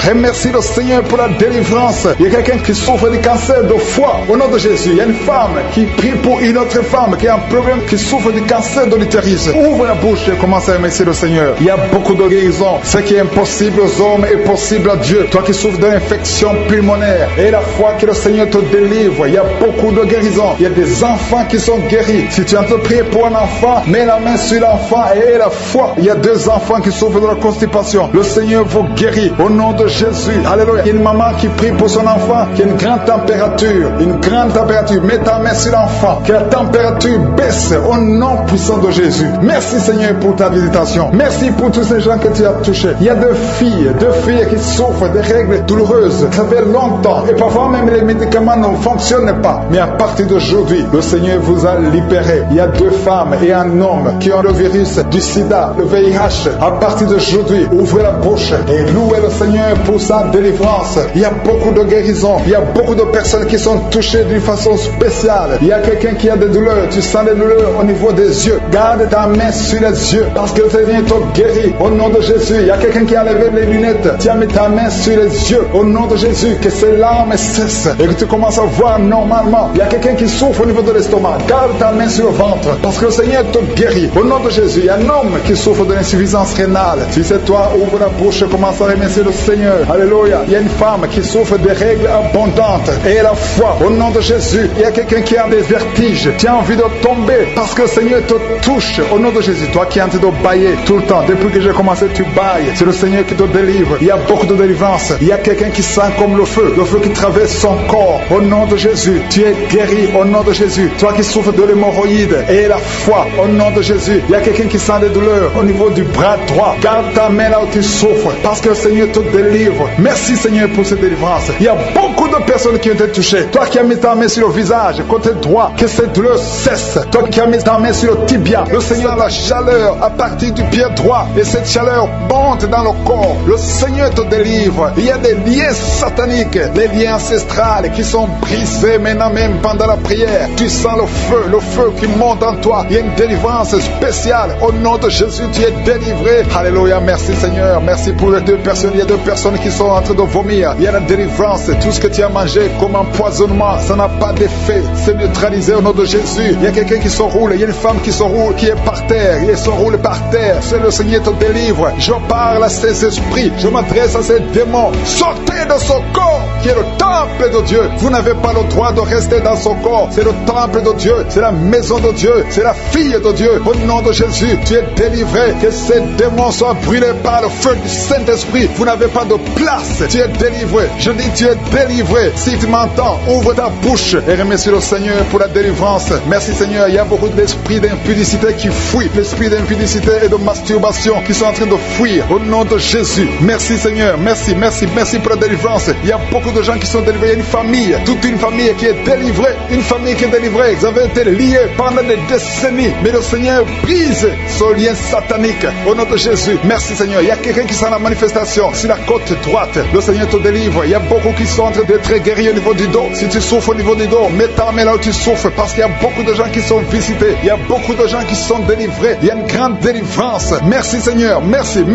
remercie le Seigneur pour la délivrance. Il y a quelqu'un qui souffre du cancer de foie au nom de Jésus. Il y a une femme qui prie pour une autre femme qui a un problème, qui souffre du cancer de l'utérus. Ouvre la bouche et commence à remercier le Seigneur. Il y a beaucoup de guérisons. Ce qui est impossible aux hommes est possible à Dieu. Toi qui souffres d'une infection pulmonaire, et la foi que le Seigneur te délivre. Il y a beaucoup de guérisons. Il y a des enfants qui sont guéris. Si tu es en train de prier pour un enfant, mets la main sur l'enfant et aie la foi. Il y a 2 enfants qui souffrent de la constipation. Le Seigneur vous guérit au nom de Jésus. Alléluia. Il y a une maman qui prie pour son enfant qui a une grande température. Une grande température. Mets ta main sur l'enfant. Que la température baisse au nom puissant de Jésus. Merci Seigneur pour ta visitation. Merci pour tous ces gens que tu as touchés. Il y a 2 filles qui souffrent des règles douloureuses. Ça fait longtemps. Et parfois même les médicaments ne fonctionnent pas. Mais à partir d'aujourd'hui, le Seigneur vous a libéré. Il y a 2 femmes et un homme qui ont le virus du sida, le VIH. À partir d'aujourd'hui, ouvrez la bouche et louez le Seigneur pour sa délivrance. Il y a beaucoup de guérisons. Il y a beaucoup de personnes qui sont touchées d'une façon spéciale. Il y a quelqu'un qui a des douleurs. Tu sens des douleurs au niveau des yeux. Garde ta main sur les yeux parce que le Seigneur te guérit au nom de Jésus. Il y a quelqu'un qui a levé les lunettes. Tu as mis ta main sur les yeux au nom de Jésus. Que ces larmes cessent et que tu commences à voir normalement. Il y a quelqu'un qui souffre au niveau de l'estomac. Garde ta main sur le ventre parce que le Seigneur te guérit au nom de Jésus. Il y a un homme qui souffre de l'insuffisance rénale. Si c'est toi, ouvre la bouche et commence à remercier le Seigneur. Alléluia. Il y a une femme qui souffre de règles abondantes et la foi au nom de Jésus. Il y a quelqu'un qui a des vertiges. Tu as envie de tomber parce que le Seigneur te touche au nom de Jésus. Toi qui es en train de bailler tout le temps, depuis que j'ai commencé, tu bailles. C'est le Seigneur qui te délivre. Il y a beaucoup de délivrance. Il y a quelqu'un qui sent comme le feu qui traverse son corps au nom de Jésus. Tu es guéri au nom de Jésus. Toi qui souffres de l'hémorroïde et la foi au nom de Jésus. Il y a quelqu'un qui sent des douleurs au niveau du bras droit. Garde ta main là où tu souffres parce que le Seigneur te délivre. Merci Seigneur pour cette délivrance. Il y a beaucoup de personnes qui ont été touchées. Toi qui as mis ta main sur le visage, côté droit, que cette douleur cesse. Toi qui as mis ta main sur le tibia, le Seigneur a la chaleur à partir du pied droit et cette chaleur monte dans le corps. Le Seigneur te délivre. Il y a des liens sataniques, des liens ancestrales qui sont brisés maintenant même pendant la prière. Tu sens le feu qui monte en toi. Il y a une délivrance spéciale. Au nom de Jésus, tu es délivré. Alléluia, merci Seigneur. Merci pour les 2 personnes. Il y a 2 personnes qui sont en train de vomir. Il y a la délivrance. Tout ce que tu as mangé comme empoisonnement, ça n'a pas d'effet. C'est neutralisé au nom de Jésus. Il y a quelqu'un qui se roule. Il y a une femme qui se roule, qui est par terre. Il se roule par terre. C'est le Seigneur te délivre. Je parle à ces esprits. Je m'adresse à ces démons. Sortez de son corps, qui est le temple de Dieu. Vous n'avez pas le droit de rester dans son corps. C'est le temple de Dieu. C'est la maison de Dieu. C'est la fille de Dieu. Au nom de Jésus, tu es délivré. Que ces démons soient brûlés par le feu du Saint-Esprit. Vous n'avez pas de place. Tu es délivré. Je dis tu es délivré. Si tu m'entends, ouvre ta bouche et remercie le Seigneur pour la délivrance. Merci Seigneur. Il y a beaucoup d'esprits d'impudicité qui fuient. L'esprit d'impudicité et de masturbation qui sont en train de fuir. Au nom de Jésus. Merci Seigneur. Merci pour la délivrance. Il y a beaucoup de gens qui sont délivrés. Il y a une famille, toute une famille qui est délivrée. Une famille qui est délivrée. Vous avez été liés pendant des décennies. Mais le Seigneur brise ce lien satanique. Au nom de Jésus. Merci Seigneur. Il y a quelqu'un qui sent la manifestation sur la côte droite. Le Seigneur te délivre. Il y a beaucoup qui sont en train d'être guéris au niveau du dos. Si tu souffres au niveau du dos, mets ta main là où tu souffres, parce qu'il y a beaucoup de gens qui sont visités. Il y a beaucoup de gens qui sont délivrés. Il y a une grande délivrance. Merci Seigneur. Merci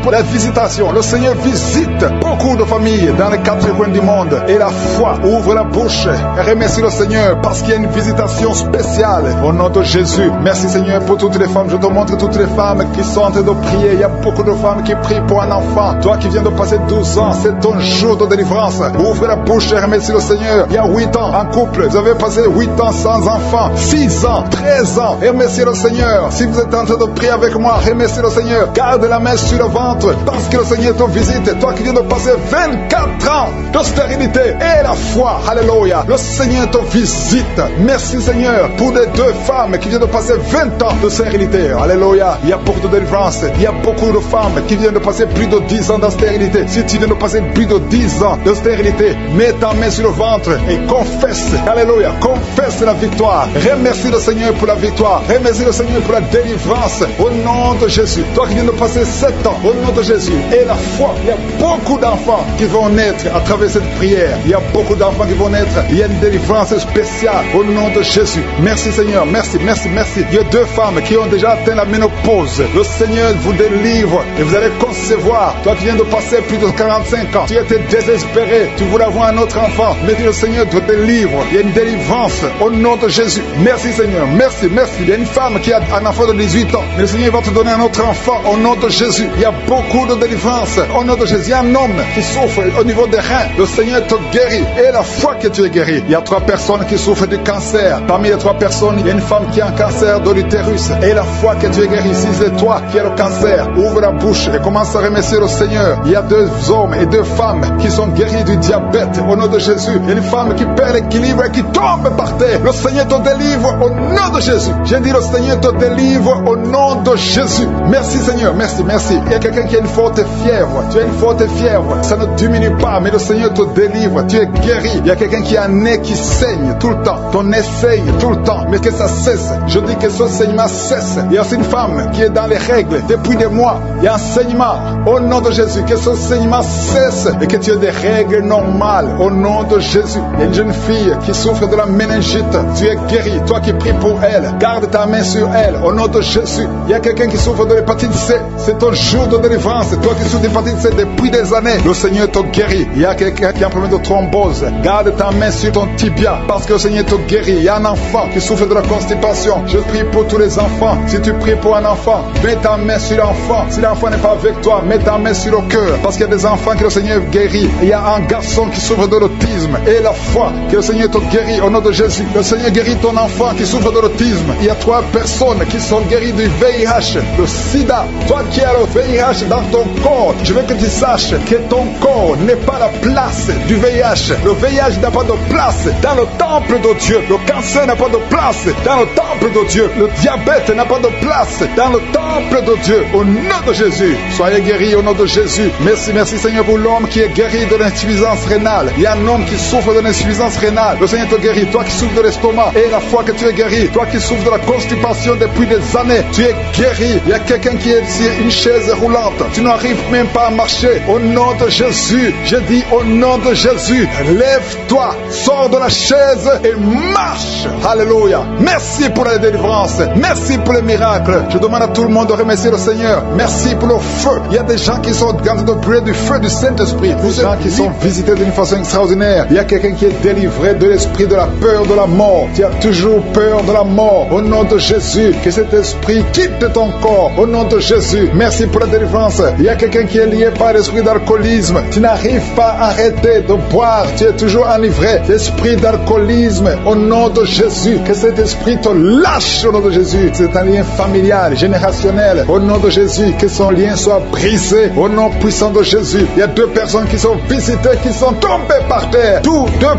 pour la visitation. Le Seigneur visite beaucoup de familles dans les 4 coins du monde. Et la foi ouvre la bouche et remercie le Seigneur parce qu'il y a une visitation spéciale au nom de Jésus. Merci Seigneur pour toutes les femmes. Je te montre toutes les femmes qui sont en train de prier. Il y a beaucoup de femmes qui prient pour un enfant. Toi qui viens de passer 12 ans, c'est ton jour de délivrance. Ouvre la bouche et remercie le Seigneur. Il y a 8 ans en couple, vous avez passé 8 ans sans enfant, 6 ans, 13 ans. Remerciez le Seigneur. Si vous êtes en train de prier avec moi, remerciez le Seigneur. Garde la main sur le ventre parce que le Seigneur te visite. Toi qui viens de passer 24 ans de stérilité et la foi. Alléluia. Le Seigneur te visite. Merci Seigneur pour les 2 femmes qui viennent de passer 20 ans de stérilité. Alléluia. Il y a beaucoup de délivrance. Il y a beaucoup de femmes qui viennent de passer plus de 10 ans de stérilité. Si tu viens de passer plus de 10 ans de stérilité, mets ta main sur le ventre et confesse. Alléluia. Confesse la victoire. Remercie le Seigneur pour la victoire. Remercie le Seigneur pour la délivrance. Au nom de Jésus. Toi qui viens de passer 7 ans, au nom de Jésus. Et la foi. Il y a beaucoup d'enfants qui vont naître à travers cette prière. Il y a beaucoup d'enfants qui vont naître. Il y a une délivrance spéciale au nom de Jésus. Merci Seigneur. Merci. Il y a 2 femmes qui ont déjà atteint la ménopause. Le Seigneur vous délivre et vous allez concevoir. Toi qui viens de passer plus de 45 ans, tu étais désespéré. Tu voulais avoir un autre enfant. Mais le Seigneur te délivre. Il y a une délivrance au nom de Jésus. Merci Seigneur. Merci. Il y a une femme qui a un enfant de 18 ans. Mais le Seigneur va te donner un autre enfant au nom de Jésus. Il y a beaucoup de délivrance au nom de Jésus. Il y a un homme qui souffre au niveau des reins. Le Seigneur te guérit. Et la foi que tu es guéri. Il y a 3 personnes qui souffrent du cancer. Parmi les 3 personnes, il y a une femme qui a un cancer de l'utérus. Et la foi que tu es guéri. Si c'est toi qui as le cancer, ouvre la bouche et commence à remercier le Seigneur. Il y a 2 hommes et 2 femmes qui sont guéris du diabète au nom de Jésus. Il y a une femme qui perd l'équilibre et qui tombe par terre. Le Seigneur te délivre au nom de Jésus. J'ai dit le Seigneur te délivre au nom de Jésus. Merci Seigneur. Merci. Il y a quelqu'un qui a une forte fièvre. Tu as une forte fièvre. Ça ne diminue pas, mais le Seigneur te délivre. Tu es guéri. Il y a quelqu'un qui a un nez qui saigne tout le temps. Ton nez saigne tout le temps, mais que ça cesse. Je dis que ce saignement cesse. Il y a aussi une femme qui est dans les règles depuis des mois. Il y a un saignement au nom de Jésus. Que ce saignement cesse et que tu aies des règles normales au nom de Jésus. Il y a une jeune fille qui souffre de la méningite. Tu es guéri. Toi qui pries pour elle, garde ta main sur elle au nom de Jésus. Il y a quelqu'un qui souffre de l'hépatite C. C'est ton jour de délivrance. Toi qui souffres d'hépatite C depuis des années, le Seigneur te guérit. Il y a quelqu'un qui a un problème de thrombose. Garde ta main sur ton tibia parce que le Seigneur te guérit. Il y a un enfant qui souffre de la constipation. Je prie pour tous les enfants. Si tu pries pour un enfant, mets ta main sur l'enfant. Si l'enfant n'est pas avec toi, mets ta main sur le cœur parce qu'il y a des enfants que le Seigneur guérit. Il y a un garçon qui souffre de l'autisme et la foi que le Seigneur te guérit au nom de Jésus. Le Seigneur guérit ton enfant qui souffre de l'autisme. Il y a 3 personnes qui sont guéries du VIH, le sida. Toi qui as le VIH dans ton corps, je veux que tu saches que ton corps n'est pas la place du VIH. Le VIH n'a pas de place dans le temple de Dieu. Le cancer n'a pas de place dans le temple de Dieu. Le diabète n'a pas de place dans le temple de Dieu. Au nom de Jésus, soyez guéris au nom de Jésus. Merci Seigneur pour l'homme qui est guéri de l'insuffisance rénale. Il y a un homme qui souffre de l'insuffisance rénale. Le Seigneur te guérit. Toi qui souffres de l'estomac et la foi que tu es guéri. Toi qui souffres de la constipation depuis des années, tu es guéri. Il y a quelqu'un qui est sur une chaise roulante. Tu n'arrives même pas à marcher. Au nom de Jésus, je dis au nom de Jésus, lève-toi, sors de la chaise et marche. Alléluia. Merci pour la délivrance. Merci pour les miracles. Je demande à tout le monde de remercier le Seigneur. Merci pour le feu. Il y a des gens qui sont en train de brûler du feu du Saint-Esprit. Des gens qui sont visités d'une façon extraordinaire. Il y a quelqu'un qui est délivré de l'esprit de la peur de la mort. Tu as toujours peur de la mort. Au nom de Jésus, que cet esprit quitte ton corps. Au nom de Jésus, merci pour la délivrance. Il y a quelqu'un qui est lié par l'esprit d'alcoolisme. Tu n'arrives pas à arrêter de boire. Tu es toujours enivré. L'esprit d'alcoolisme, au nom de Jésus, que cet esprit te lâche au nom de Jésus. C'est un lien familial, générationnel. Au nom de Jésus, que son lien soit brisé. Au nom puissant de Jésus. Il y a 2 personnes qui sont visitées, qui sont tombées par terre. 2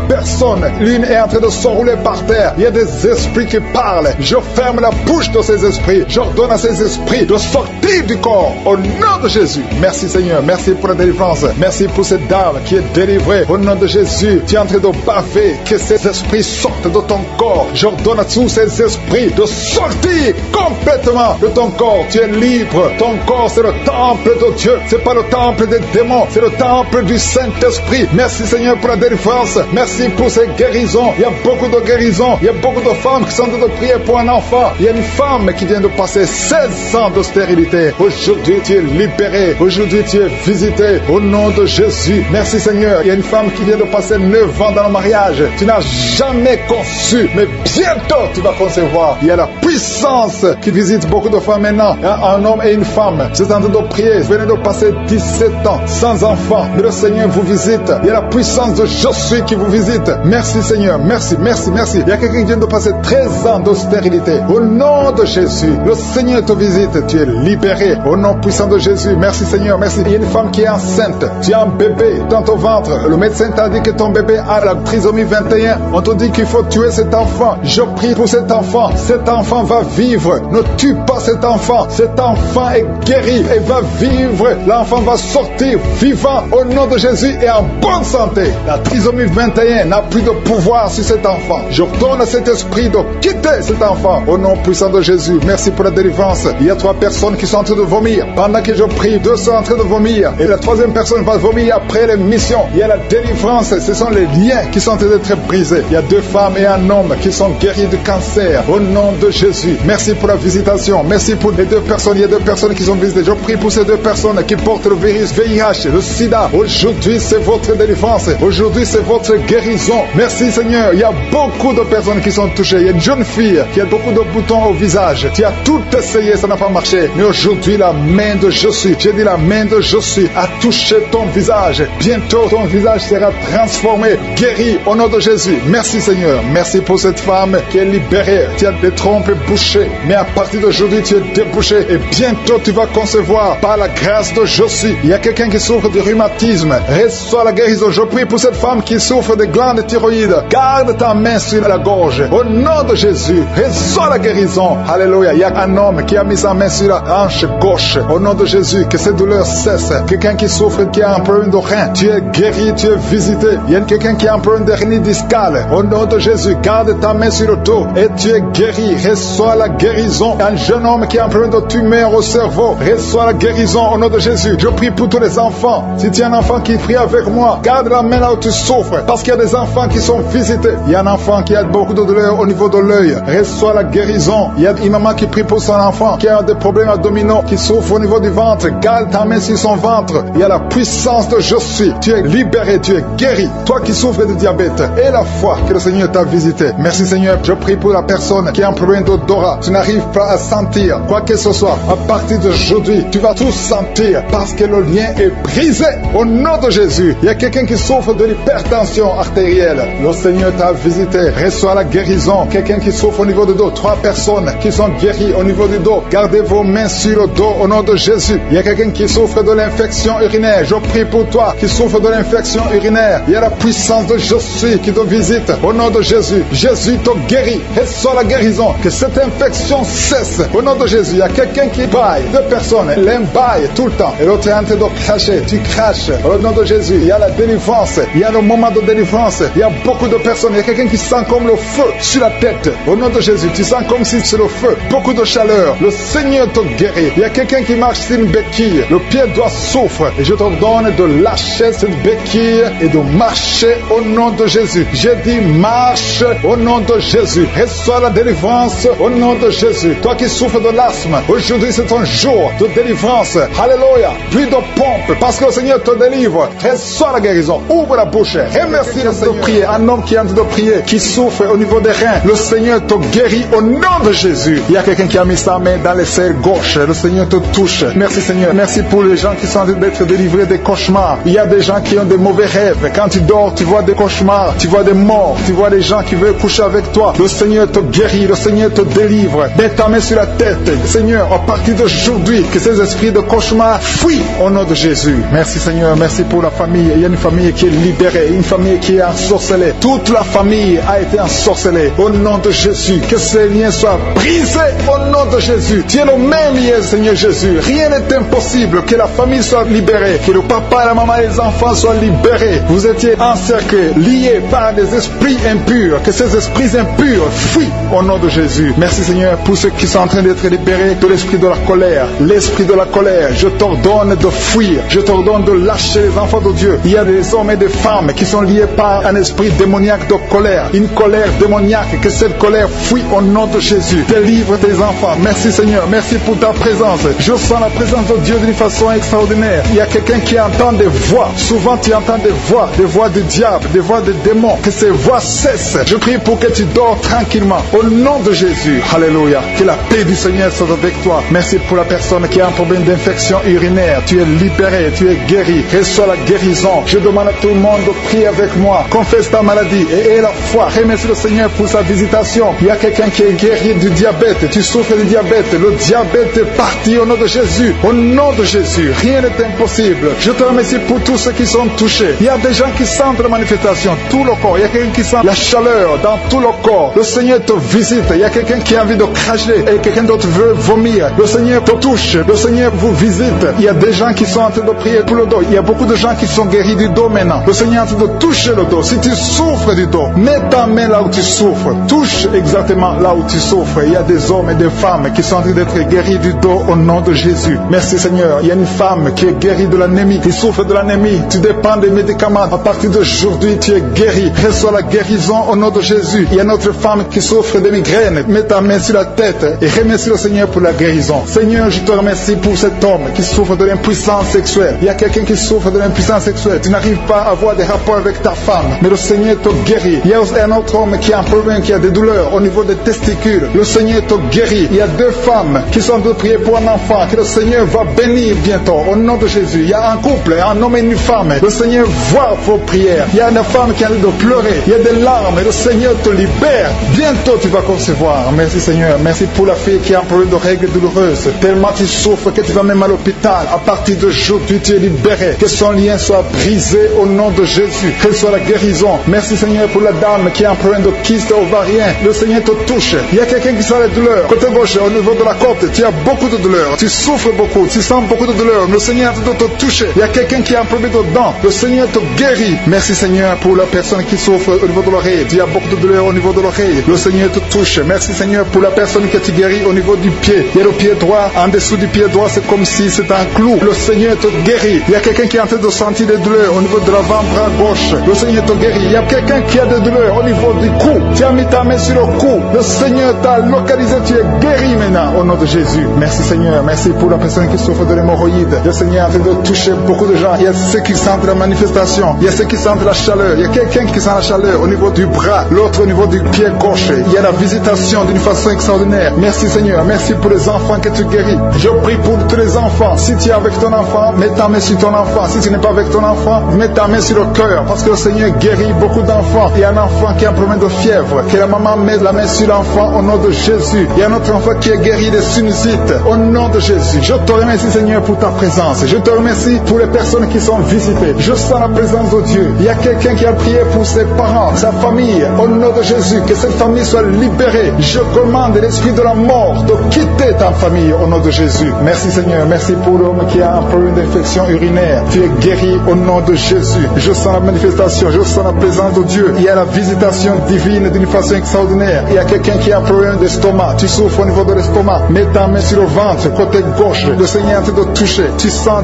personnes. L'une est en train de s'enrouler par terre. Il y a des esprits qui parlent. Je ferme la bouche de ces esprits. J'ordonne à ces esprits de sortir du corps. Au nom de Jésus. Merci Seigneur. Merci pour la délivrance. Merci pour cette dame qui est délivrée. Au nom de Jésus, tu es en train de baver. Que ces esprits sortent de ton corps. J'ordonne à tous ces esprits de sortir complètement de ton corps. Tu es libre. Ton corps, c'est le temple de Dieu. C'est pas le temple des démons. C'est le temple du Saint-Esprit. Merci Seigneur pour la délivrance. Merci pour ces guérisons. Il y a beaucoup de guérisons. Il y a beaucoup de femmes qui sont en train de prier pour un enfant. Il y a une femme qui vient de passer 16 ans de stérilité. Aujourd'hui, tu es libéré. Aujourd'hui, tu es visité. Au nom de Jésus. Merci Seigneur. Il y a une femme qui vient de passer 9 ans dans le mariage. Tu n'as jamais conçu, mais bientôt tu vas concevoir. Il y a la puissance qui visite beaucoup de femmes maintenant. Un homme et une femme. C'est en train de prier. Vous venez de passer 17 ans sans enfant. Mais le Seigneur vous visite. Il y a la puissance de Je suis qui vous visite. Merci Seigneur. Merci, merci, merci. Il y a quelqu'un qui vient de passer 13 ans de stérilité. Au nom de Jésus, le Seigneur te visite. Tu es libéré. Au nom puissant de Jésus. Merci Seigneur. Merci. Il y a une femme qui est enceinte. Tu as un bébé dans ton ventre. Le médecin t'a dit que ton bébé a la trisomie 21. On te dit qu'il faut tuer cet enfant. Je prie pour cet enfant. Cet enfant va vivre. Ne tue pas cet enfant. Cet enfant est guéri et va vivre. L'enfant va sortir vivant au nom de Jésus et en bonne santé. La trisomie 21 n'a plus de pouvoir sur cet enfant. Je donne à cet esprit de quitter cet enfant au nom puissant de Jésus. Merci pour la délivrance. Il y a 3 personnes qui sont en train de vomir. Pendant que je prie, 2 sont en train de vomir. Et la 3e personne va vomir après l'émission. Il y a la délivrance. Ce sont les liens qui sont en train d'être brisés. Il y a 2 femmes et un homme qui sont guéris du cancer au nom de Jésus. Merci pour la visitation. Merci pour les 2 personnes. Il y a 2 personnes qui sont visitées. Je prie pour ces 2 personnes qui portent le virus VIH, le sida. Aujourd'hui, c'est votre délivrance. Aujourd'hui, c'est votre guérison. Merci Seigneur. Il y a beaucoup de personnes qui sont touchées. Il y a une jeune fille qui a beaucoup de boutons au visage. Tu as tout essayé, ça n'a pas marché. Mais aujourd'hui, la main de Je suis, j'ai dit la main de Je suis, a touché ton visage. Bientôt, ton visage sera transformé, guéri au nom de Jésus. Merci Seigneur. Merci pour cette femme qui est libérée. Tu as des trompes bouchées. Mais à partir d'aujourd'hui, tu es débouché. Et bientôt, tu vas concevoir par la grâce de Je suis. Il y a quelqu'un qui souffre de rhumatisme. Reçois la guérison. Je prie pour cette femme qui souffre de glandes thyroïdes. Garde ta main sur la gorge. Au nom de Jésus, reçois la guérison. Alléluia. Il y a un homme qui a mis sa main sur la hanche gauche. Au nom de Jésus, que ces douleurs cessent. Quelqu'un qui souffre, qui a un problème de rein. Tu es guéri, tu es visité. Il y a quelqu'un qui a un problème de hernie discale. Au nom de Jésus, garde ta main sur le dos et tu es guéri. Reçois la guérison. Un jeune homme qui a un problème de tumeur au cerveau. Reçois la guérison au nom de Jésus. Je prie pour tous les enfants. Si tu as un enfant qui prie avec moi, garde la main là où tu souffres. Parce qu'il y a des enfants qui sont visités. Il y a un enfant qui a beaucoup de douleur au niveau de l'œil. Reçois la guérison. Il y a une maman qui prie pour son enfant qui a des problèmes abdominaux, qui souffre au niveau du ventre. Garde ta main sur son ventre. Il y a la puissance de Je suis. Tu es libéré, tu es guéri. Toi qui souffres de diabète et la foi que le Seigneur t'a visité. Merci Seigneur. Je prie pour la personne qui a un problème d'odorat. Tu n'arrives pas à sentir quoi que ce soit. À partir d'aujourd'hui, tu vas tout sentir parce que le lien est brisé au nom de Jésus. Il y a quelqu'un qui souffre de l'hypertension artérielle. Le Seigneur t'a visité. Reçois la guérison. Quelqu'un qui souffre au niveau du dos. 3 personnes qui sont guéries au niveau du dos. Gardez vos mains sur le dos au nom de Jésus. Il y a quelqu'un qui souffre de l'infection urinaire. Je prie pour toi qui souffre de l'infection urinaire. Il y a la puissance de Je suis qui te visite au nom de Jésus. Jésus te guérit. Reçois la guérison. Que cette infection cesse au nom de Jésus. Il y a quelqu'un qui baille. 2 personnes. L'un baille tout le temps. Et l'autre est en train de cracher. Tu craches au nom de Jésus. Il y a la délivrance. Il y a le moment de délivrance. Il y a beaucoup de personnes. Il y a quelqu'un qui sent comme le feu sur la tête. Au nom de Jésus. Tu sens comme si c'est le feu. Beaucoup de chaleur. Le Seigneur te guérit. Il y a quelqu'un qui marche sur une béquille. Le pied doit souffrir. Et je te donne de lâcher cette béquille et de marcher au nom de Jésus. J'ai dit marche au nom de Jésus. Reçois la délivrance au nom de Jésus. Toi qui souffres de l'asthme, aujourd'hui c'est ton jour de délivrance. Alléluia. Plus de pompe parce que le Seigneur te délivre. Reçois la guérison. Ouvre la bouche. Remercie le Seigneur. Prier. Un homme qui est en train de prier, qui souffre au niveau des reins. Le Seigneur te guérit au nom de Jésus. Il y a quelqu'un qui a mis sa main dans les selles gauche. Le Seigneur te touche. Merci Seigneur. Merci pour les gens qui sont en train d'être délivrés des cauchemars. Il y a des gens qui ont des mauvais rêves. Quand tu dors, tu vois des cauchemars. Tu vois des morts. Tu vois des gens qui veulent coucher avec toi. Le Seigneur te guérit. Le Seigneur te délivre. Mets ta main sur la tête. Seigneur, à partir d'aujourd'hui, que ces esprits de cauchemar fuient au nom de Jésus. Merci Seigneur. Merci pour la famille. Il y a une famille qui est libérée. Une famille qui est ensorcelée. Toute la famille a été ensorcelée. Au nom de Jésus. Que ces liens soient brisés au nom de Jésus. Tu es le même lien, Seigneur Jésus. Rien n'est impossible. Que la famille soit libérée. Que le papa et la maman et les enfants soient libérés. Vous étiez encerclés, liés par des esprits impurs. Que ces esprits impurs fuient au nom de Jésus. Merci Seigneur pour ceux qui sont en train d'être libérés de l'esprit de la colère. L'esprit de la colère, je t'ordonne de fuir. Je t'ordonne de lâcher les les enfants de Dieu. Il y a des hommes et des femmes qui sont liés par un esprit démoniaque de colère. Une colère démoniaque, que cette colère fuit au nom de Jésus. Délivre tes enfants. Merci Seigneur, merci pour ta présence. Je sens la présence de Dieu d'une façon extraordinaire. Il y a quelqu'un qui entend des voix. Souvent tu entends des voix du diable, des voix des démons. Que ces voix cessent. Je prie pour que tu dors tranquillement. Au nom de Jésus. Alléluia. Que la paix du Seigneur soit avec toi. Merci pour la personne qui a un problème d'infection urinaire. Tu es libéré, tu es guéri. Reçois la guérison. Je demande à tout le monde de prier avec moi. Confesse ta maladie et aie la foi. Remercie le Seigneur pour sa visitation. Il y a quelqu'un qui est guéri du diabète. Tu souffres du diabète. Le diabète est parti au nom de Jésus. Au nom de Jésus. Rien n'est impossible. Je te remercie pour tous ceux qui sont touchés. Il y a des gens qui sentent la manifestation. Tout le corps. Il y a quelqu'un qui sent la chaleur dans tout le corps. Le Seigneur te visite. Il y a quelqu'un qui a envie de cracher et quelqu'un d'autre veut vomir. Le Seigneur te touche. Le Seigneur vous visite. Il y a des gens qui sont en train de prier pour le dos. Il y a beaucoup de gens qui sont guéris du dos maintenant. Le Seigneur est en train de toucher le dos. Si tu souffres du dos, mets ta main là où tu souffres. Touche exactement là où tu souffres. Il y a des hommes et des femmes qui sont en train d'être guéris du dos au nom de Jésus. Merci Seigneur. Il y a une femme qui est guérie de l'anémie, qui souffre de l'anémie. Tu dépends des médicaments. À partir d'aujourd'hui, tu es guéri. Reçois la guérison au nom de Jésus. Il y a une autre femme qui souffre de migraines. Mets ta main sur la tête et remercie le Seigneur pour la guérison. Seigneur, je te remercie pour cet homme qui souffre de l'impuissance sexuelle. Il y a quelqu'un qui souffre de l'impuissance sexuelle. Tu n'arrives pas à avoir des rapports avec ta femme, mais le Seigneur te guérit. Il y a aussi un autre homme qui a un problème, qui a des douleurs au niveau des testicules. Le Seigneur te guérit. Il y a deux femmes qui sont en train de prier pour un enfant que le Seigneur va bénir bientôt au nom de Jésus. Il y a un couple, un homme et une femme. Le Seigneur voit vos prières. Il y a une femme qui a envie de pleurer. Il y a des larmes et le Seigneur te libère. Bientôt tu vas concevoir. Merci Seigneur. Merci pour la fille qui a un problème de règles douloureuses. Tellement tu souffres que tu vas même à l'hôpital. À partir d'aujourd'hui, tu es libéré. Que son lien soit brisé au nom de Jésus. Que soit la guérison. Merci Seigneur pour la dame qui a un problème de kyste ovarien. Le Seigneur te touche. Il y a quelqu'un qui sent les douleurs. Côté gauche, au niveau de la côte, tu as beaucoup de douleurs. Tu souffres beaucoup. Tu sens beaucoup de douleurs. Le Seigneur est en train de te toucher. Il y a quelqu'un qui a un problème de dents. Le Seigneur te guérit. Merci Seigneur pour la personne qui souffre au niveau de l'oreille. Tu as beaucoup de douleurs au niveau de l'oreille. Le Seigneur te touche. Merci Seigneur pour la personne qui te guérit au niveau du pied. Il y a le pied droit. En dessous du pied droit, c'est comme si c'était un clou. Le Seigneur te guérit. Il y a quelqu'un qui est en train de sentir des douleurs au niveau de l'avant-bras gauche. Le Seigneur te guérit. Il y a quelqu'un qui a des douleurs au niveau du cou. Tu as mis ta main sur le cou. Le Seigneur t'a localisé. Tu es guéri maintenant au nom de Jésus. Merci Seigneur. Merci pour la personne qui souffre de l'hémorroïde. Le Seigneur est en train de toucher beaucoup de gens. Il y a ceux qui sentent la manifestation. Il y a ceux qui sentent la chaleur. Il y a quelqu'un qui sent la chaleur au niveau du bras. L'autre au niveau du pied gauche. Il y a la visitation d'une façon extraordinaire. Merci Seigneur. Merci pour les enfants que tu guéris. Je prie pour tous les enfants. Si tu es avec ton enfant, mets ta main sur ton enfant. Si tu n'es pas avec ton enfant, mets ta main sur le cœur. Parce que le Seigneur guérit beaucoup d'enfants. Il y a un enfant qui a un problème de fièvre. Que la maman mette la main sur l'enfant au nom de Jésus. Il y a un autre enfant qui est guéri des sinusites au nom de Jésus. Je te remercie Seigneur pour ta présence. Je te remercie pour les personnes qui sont visitées. Je sens la présence de Dieu. Il y a quelqu'un qui a prié pour ses parents, sa famille, au nom de Jésus. Que cette famille soit libérée. Je commande l'esprit de la mort de quitter ta famille au nom de Jésus. Merci Seigneur. Merci pour l'homme qui a un problème d'infection urinaire. Tu es guéri au nom de Jésus. Je sens la manifestation. Je sens la présence de Dieu. Il y a la visitation divine d'une façon extraordinaire. Il y a quelqu'un qui a un problème d'estomac. Tu souffres au niveau de l'estomac. Mets ta main sur le ventre, côté gauche. Le Seigneur est en train de toucher. Tu sens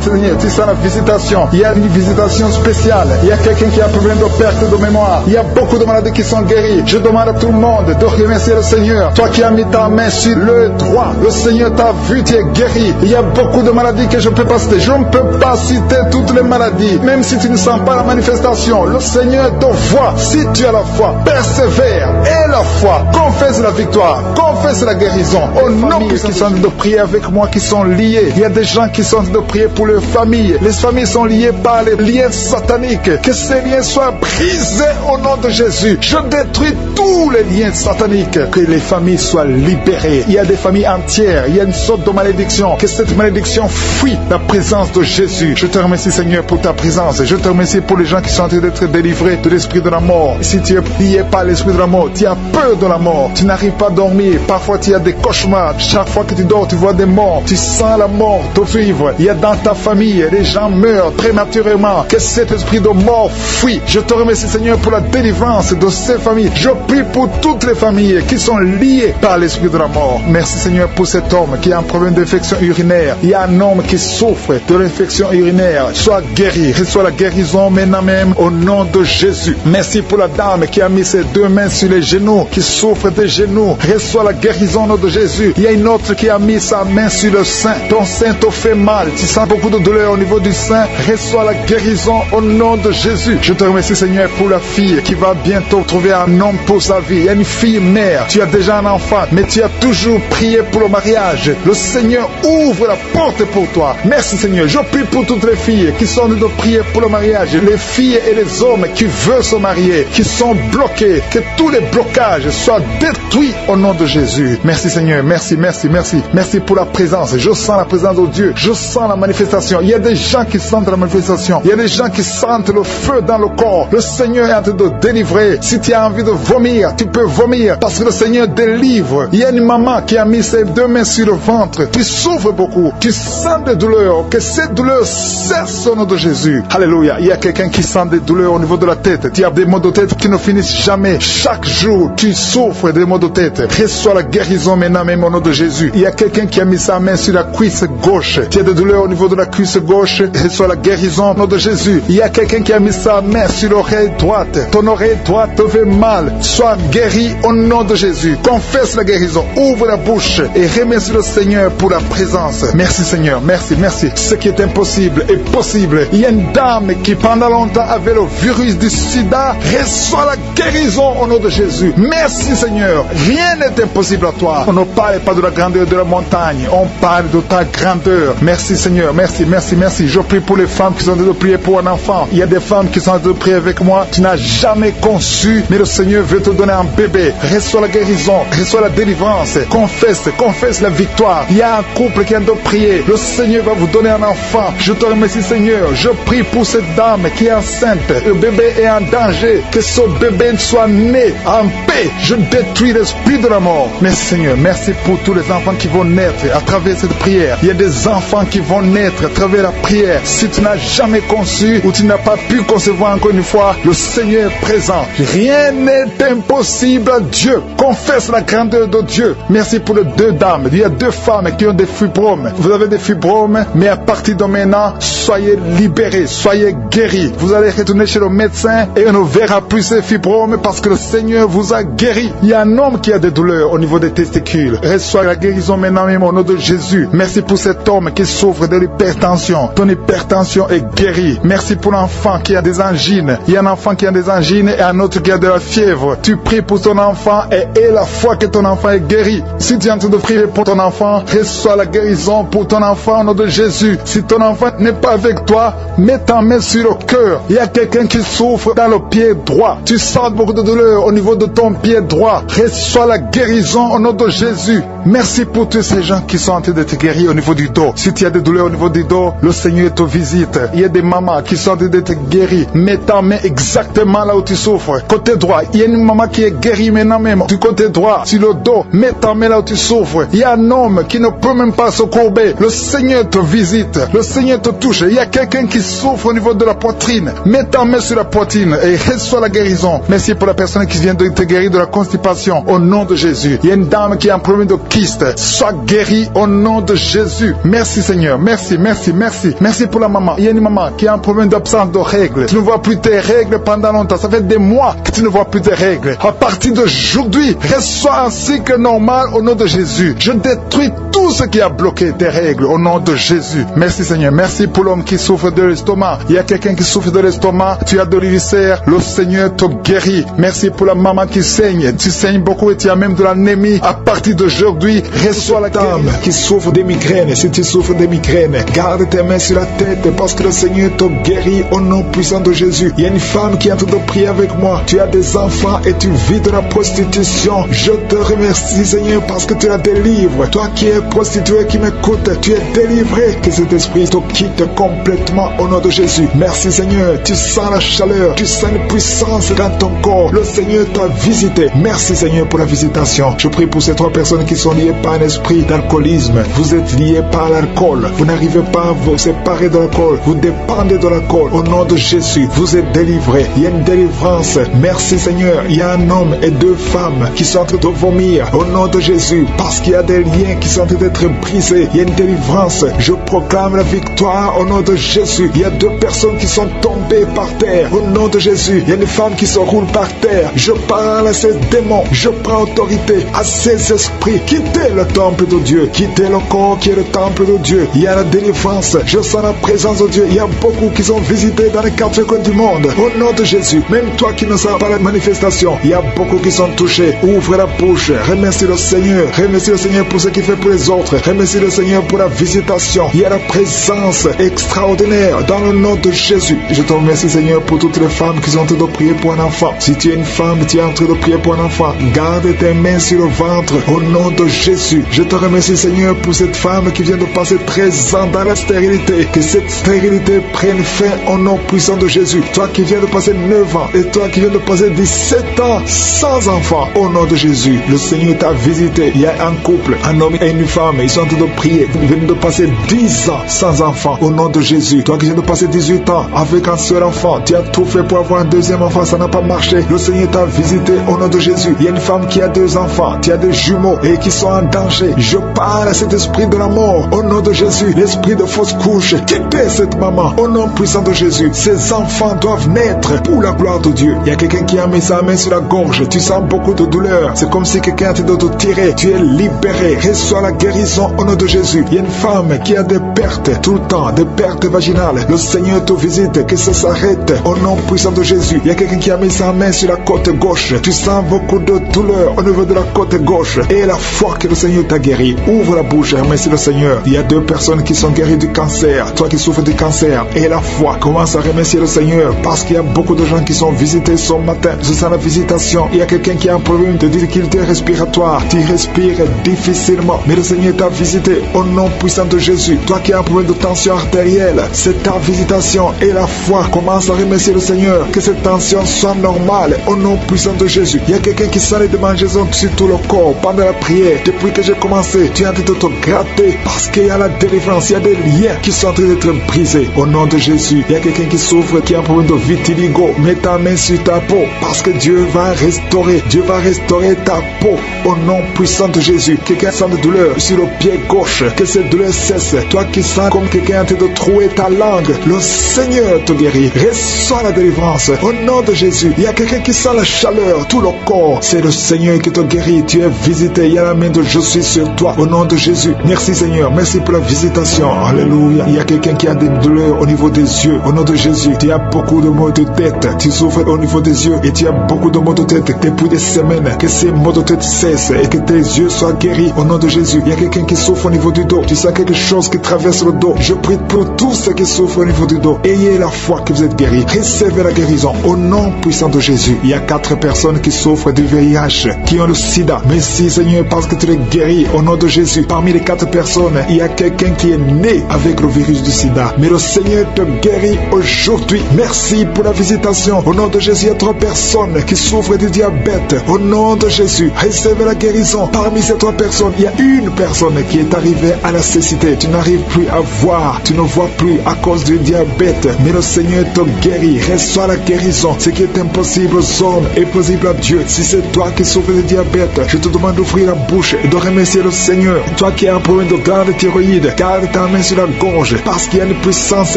la visitation. Il y a une visitation spéciale. Il y a quelqu'un qui a un problème de perte de mémoire. Il y a beaucoup de maladies qui sont guéries. Je demande à tout le monde de remercier le Seigneur. Toi qui as mis ta main sur le droit, le Seigneur t'a vu, tu es guéri. Il y a beaucoup de maladies que je ne peux pas citer. Je ne peux pas citer toutes les maladies. Même si tu ne sens pas la manifestation, le Seigneur te voit. Si tu as la foi, persévère. Et la foi, confesse la victoire, confesse la guérison. Au nom de qui sont de prier avec moi, qui sont liés. Il y a des gens qui sont de prier pour leurs familles. Les familles sont liées par les liens sataniques. Que ces liens soient brisés au nom de Jésus. Je détruis tous les liens sataniques. Que les familles soient libérées. Il y a des familles entières. Il y a une sorte de malédiction. Que cette malédiction fuit la présence de Jésus. Je te remercie Seigneur pour ta présence. Je te remercie pour les gens qui sont en train d'être délivrés de l'esprit de la mort. Si tu es lié par l'esprit de la mort, tu as peur de la mort. Tu n'arrives pas à dormir. Parfois tu as des cauchemars. Chaque fois que tu dors, tu vois des morts. Tu sens la mort te vivre. Il y a dans ta famille, les gens meurent prématurément. Que cet esprit de mort fuit. Je te remercie Seigneur pour la délivrance de ces familles. Je prie pour toutes les familles qui sont liées par l'esprit de la mort. Merci Seigneur pour cet homme qui a un problème d'infection urinaire. Il y a un homme qui souffre de l'infection urinaire. sois guéri. Reçois la guérison maintenant même au nom de Jésus. Merci pour la dame qui a mis ses 2 mains sur les genoux, qui souffre des genoux. Reçois la guérison au nom de Jésus. Il y a une autre qui a mis sa main sur le sein. Ton sein te fait mal. Tu sens beaucoup de douleur au niveau du sein. Reçois la guérison au nom de Jésus. Je te remercie, Seigneur, pour la fille qui va bientôt trouver un homme pour sa vie. Il y a une fille mère. Tu as déjà un enfant, mais tu as toujours prié pour le mariage. Le Seigneur ouvre la porte pour toi. Merci, Seigneur. Je prie pour toutes les filles qui sont en train de prier pour le mariage. Les filles et les hommes qui veulent se marier, qui sont bloqués. Que tous les blocages soient détruits au nom de Jésus. Merci, Seigneur. Merci, merci, merci. Merci pour la présence. Je sens la présence de Dieu. Je sens la manifestation. Il y a des gens qui sentent la manifestation. Il y a des gens qui sentent le feu dans le corps. Le Seigneur est en train de délivrer. Si tu as envie de vomir, tu peux vomir parce que le Seigneur délivre. Il y a une maman qui a mis ses 2 mains sur le ventre. Tu souffres beaucoup. Tu sens des douleurs. Que ces douleurs cessent au nom de Jésus. Alléluia. Il y a quelqu'un qui sent des douleurs au niveau de la tête. Tu as des maux de tête qui ne finissent jamais. Chaque jour, tu souffres des maux de tête. Reçois la guérison maintenant même au nom de Jésus. Il y a quelqu'un qui a mis sa main sur la cuisse gauche. Tu as des douleurs au niveau de la cuisse gauche. Reçois la guérison au nom de Jésus. Il y a quelqu'un qui a mis sa main sur l'oreille droite. Ton oreille droite te fait mal. Sois guéri au nom de Jésus. Confesse la guérison. Ouvre la bouche et remercie le Seigneur pour la présence. Merci, Seigneur. Merci, merci. Ce qui est impossible est possible. Il y a une dame qui pendant longtemps avait le virus du sida. Reçois la guérison au nom de Jésus. Merci, Seigneur. Rien n'est impossible à toi. On ne parle pas de la grandeur de la montagne. On parle de ta grandeur. Merci, Seigneur. Merci, merci, merci. Je prie pour les femmes qui sont en train de prier pour un enfant. Il y a des femmes qui sont en train de prier avec moi. Tu n'as jamais conçu, mais le Seigneur veut te donner un bébé. Reçois la guérison. Reçois la délivrance. Confesse la victoire. Il y a un couple qui est en train de prier. Le Seigneur va vous donner un enfant. Je te remercie, Seigneur. Je prie pour cette dame qui est enceinte. Le bébé est en danger. Que ce bébé soit né en paix. Je détruis l'esprit de la mort. Merci, Seigneur. Merci pour tous les enfants qui vont naître à travers cette prière. Il y a des enfants qui vont naître à travers la prière. Si tu n'as jamais conçu ou tu n'as pas pu concevoir encore une fois, le Seigneur est présent. Rien n'est impossible à Dieu. Confesse la grandeur de Dieu. Merci pour les 2 dames. Il y a 2 femmes qui ont des fibromes. Vous avez des fibromes, mais à partir de maintenant, soyez libérés, soyez guéris. Vous allez retourner chez le médecin et on ne verra plus ces fibromes parce que le Seigneur vous a guéri. Il y a un homme qui a des douleurs au niveau des testicules. Reçois la guérison maintenant même au nom de Jésus. Merci pour cet homme qui souffre de l'hypertension. Ton hypertension est guérie. Merci pour l'enfant qui a des angines. Il y a un enfant qui a des angines et un autre qui a de la fièvre. Tu pries pour ton enfant et aie la foi que ton enfant est guéri. Si tu es en train de prier pour ton enfant, reçois la guérison pour ton enfant au nom de Jésus. Si ton enfant n'est pas avec toi, mets ta main sur le cœur. Il y a quelqu'un qui souffre dans le pied droit. Tu sens beaucoup de douleur au niveau de ton pied droit. Reçois la guérison au nom de Jésus. Merci pour tous ces gens qui sont en train de te guérir au niveau du dos. Si tu as des douleurs au niveau du dos, le Seigneur te visite. Il y a des mamans qui sont en train de te guérir. Mets ta main exactement là où tu souffres. Côté droit, il y a une maman qui est guérie maintenant même. Du côté droit, sur le dos, mets ta main là où tu souffres. Il y a un homme qui ne peut même pas se courber. Le Seigneur te visite. Le Seigneur te touche. Il y a quelqu'un qui souffre au niveau de la poitrine. Mets ta main sur la poitrine et reçois la guérison. Merci pour la personne qui vient de te guérir de la constipation au nom de Jésus. Il y a une dame qui a un problème de kyste. Sois guérie au nom de Jésus. Merci, Seigneur. Merci, merci, merci. Merci pour la maman. Il y a une maman qui a un problème d'absence de règles. Tu ne vois plus tes règles pendant longtemps. Ça fait des mois que tu ne vois plus tes règles. À partir d'aujourd'hui, reçois un cycle normal au nom de Jésus. Je détruis tout ce qui a bloqué tes règles au nom de Jésus. Merci, Seigneur. Merci pour l'homme qui souffre de l'estomac. Il y a quelqu'un qui souffre de l'estomac. Tu as de l'ulcère. Le Seigneur te guérit. Merci pour la maman qui saigne. Tu saignes beaucoup et tu as même de l'anémie. À partir d'aujourd'hui, reçois la dame qui souffre des migraines. Si tu souffres des migraines, garde tes mains sur la tête parce que le Seigneur te guérit au nom puissant de Jésus. Il y a une femme qui est en train de prier avec moi. Tu as des enfants et tu vis de la prostitution. Je te remercie, Seigneur, parce que tu la délivres. Toi qui es prostituée, qui m'écoute, tu es délivré. Que cet esprit te quitte complètement au nom de Jésus. Merci, Seigneur. Tu sens la chaleur, tu sens une puissance dans ton corps. Le Seigneur t'a visité. Merci, Seigneur, pour la visitation. Je prie pour ces 3 personnes qui sont sont liés par un esprit d'alcoolisme. Vous êtes liés par l'alcool. Vous n'arrivez pas à vous séparer de l'alcool. Vous dépendez de l'alcool. Au nom de Jésus, vous êtes délivrés. Il y a une délivrance. Merci Seigneur. Il y a un homme et 2 femmes qui sont en train de vomir. Au nom de Jésus, parce qu'il y a des liens qui sont en train d'être brisés. Il y a une délivrance. Je proclame la victoire au nom de Jésus. Il y a 2 personnes qui sont tombées par terre. Au nom de Jésus, il y a une femme qui se roule par terre. Je parle à ces démons. Je prends autorité à ces esprits. Quittez le temple de Dieu. Quittez le corps qui est le temple de Dieu. Il y a la délivrance. Je sens la présence de Dieu. Il y a beaucoup qui sont visités dans les 4 coins du monde. Au nom de Jésus, même toi qui ne sens pas la manifestation, il y a beaucoup qui sont touchés. Ouvre la bouche. Remercie le Seigneur. Remercie le Seigneur pour ce qu'il fait pour les autres. Remercie le Seigneur pour la visitation. Il y a la présence extraordinaire dans le nom de Jésus. Je te remercie Seigneur pour toutes les femmes qui sont en train de prier pour un enfant. Si tu es une femme, tu es en train de prier pour un enfant, garde tes mains sur le ventre au nom de Jésus. Je te remercie Seigneur pour cette femme qui vient de passer 13 ans dans la stérilité. Que cette stérilité prenne fin au nom puissant de Jésus. Toi qui viens de passer 9 ans et toi qui viens de passer 17 ans sans enfant, au nom de Jésus, le Seigneur t'a visité. Il y a un couple, un homme et une femme, ils sont en train de prier. Ils viennent de passer 10 ans sans enfant, au nom de Jésus. Toi qui viens de passer 18 ans avec un seul enfant, tu as tout fait pour avoir un deuxième enfant, ça n'a pas marché. Le Seigneur t'a visité au nom de Jésus. Il y a une femme qui a 2 enfants, tu as des jumeaux et qui sont en danger. Je parle à cet esprit de la mort au nom de Jésus. L'esprit de fausse couche, quittez cette maman au nom puissant de Jésus. Ces enfants doivent naître pour la gloire de Dieu. Il y a quelqu'un qui a mis sa main sur la gorge. Tu sens beaucoup de douleur. C'est comme si quelqu'un était de te tirer. Tu es libéré. Reçois la guérison au nom de Jésus. Il y a une femme qui a des pertes tout le temps, des pertes vaginales. Le Seigneur te visite, que ça s'arrête au nom puissant de Jésus. Il y a quelqu'un qui a mis sa main sur la côte gauche. Tu sens beaucoup de douleur au niveau de la côte gauche. Et la foi que le Seigneur t'a guéri. Ouvre la bouche et remercie le Seigneur. Il y a 2 personnes qui sont guéries du cancer. Toi qui souffres du cancer et la foi, commence à remercier le Seigneur parce qu'il y a beaucoup de gens qui sont visités ce matin. Je sens la visitation. Il y a quelqu'un qui a un problème de difficulté respiratoire. Tu respires difficilement, mais le Seigneur t'a visité au nom puissant de Jésus. Toi qui as un problème de tension artérielle, c'est ta visitation et la foi. Commence à remercier le Seigneur. Que cette tension soit normale au nom puissant de Jésus. Il y a quelqu'un qui sent les démangeaisons sur tout le corps pendant la prière. Depuis que j'ai commencé, tu es en train de te gratter parce qu'il y a la délivrance. Il y a des liens qui sont en train d'être brisés au nom de Jésus. Il y a quelqu'un qui souffre, qui a un problème de vitiligo. Mets ta main sur ta peau parce que Dieu va restaurer. Dieu va restaurer ta peau au nom puissant de Jésus. Quelqu'un sent de douleur sur le pied gauche, que cette douleur cesse. Toi qui sens comme quelqu'un en train de trouer ta langue, le Seigneur te guérit. Reçois la délivrance au nom de Jésus. Il y a quelqu'un qui sent la chaleur, tout le corps. C'est le Seigneur qui te guérit. Tu es visité. Il y a la main de je suis sur toi au nom de Jésus. Merci Seigneur. Merci pour la visitation. Alléluia. Il y a quelqu'un qui a des douleurs au niveau des yeux. Au nom de Jésus. Tu as beaucoup de maux de tête. Tu souffres au niveau des yeux et tu as beaucoup de maux de tête depuis des semaines. Que ces maux de tête cessent et que tes yeux soient guéris au nom de Jésus. Il y a quelqu'un qui souffre au niveau du dos. Tu sens quelque chose qui traverse le dos. Je prie pour tous ceux qui souffrent au niveau du dos. Ayez la foi que vous êtes guéris. Recevez la guérison au nom puissant de Jésus. Il y a 4 personnes qui souffrent du VIH, qui ont le sida. Merci Seigneur parce que tu les guéris au nom de Jésus. Parmi les 4 personnes, il y a quelqu'un qui est né avec le virus du sida. Mais le Seigneur te guérit aujourd'hui. Merci pour la visitation. Au nom de Jésus, il y a 3 personnes qui souffrent du diabète. Au nom de Jésus, recevez la guérison. Parmi ces 3 personnes, il y a une personne qui est arrivée à la cécité. Tu n'arrives plus à voir. Tu ne vois plus à cause du diabète. Mais le Seigneur te guérit. Reçois la guérison. Ce qui est impossible aux hommes est possible à Dieu. Si c'est toi qui souffres du diabète, je te demande d'ouvrir la bouche et de remercier le Seigneur. Toi qui as un problème de glande thyroïde, garde ta main sur la gorge parce qu'il y a une puissance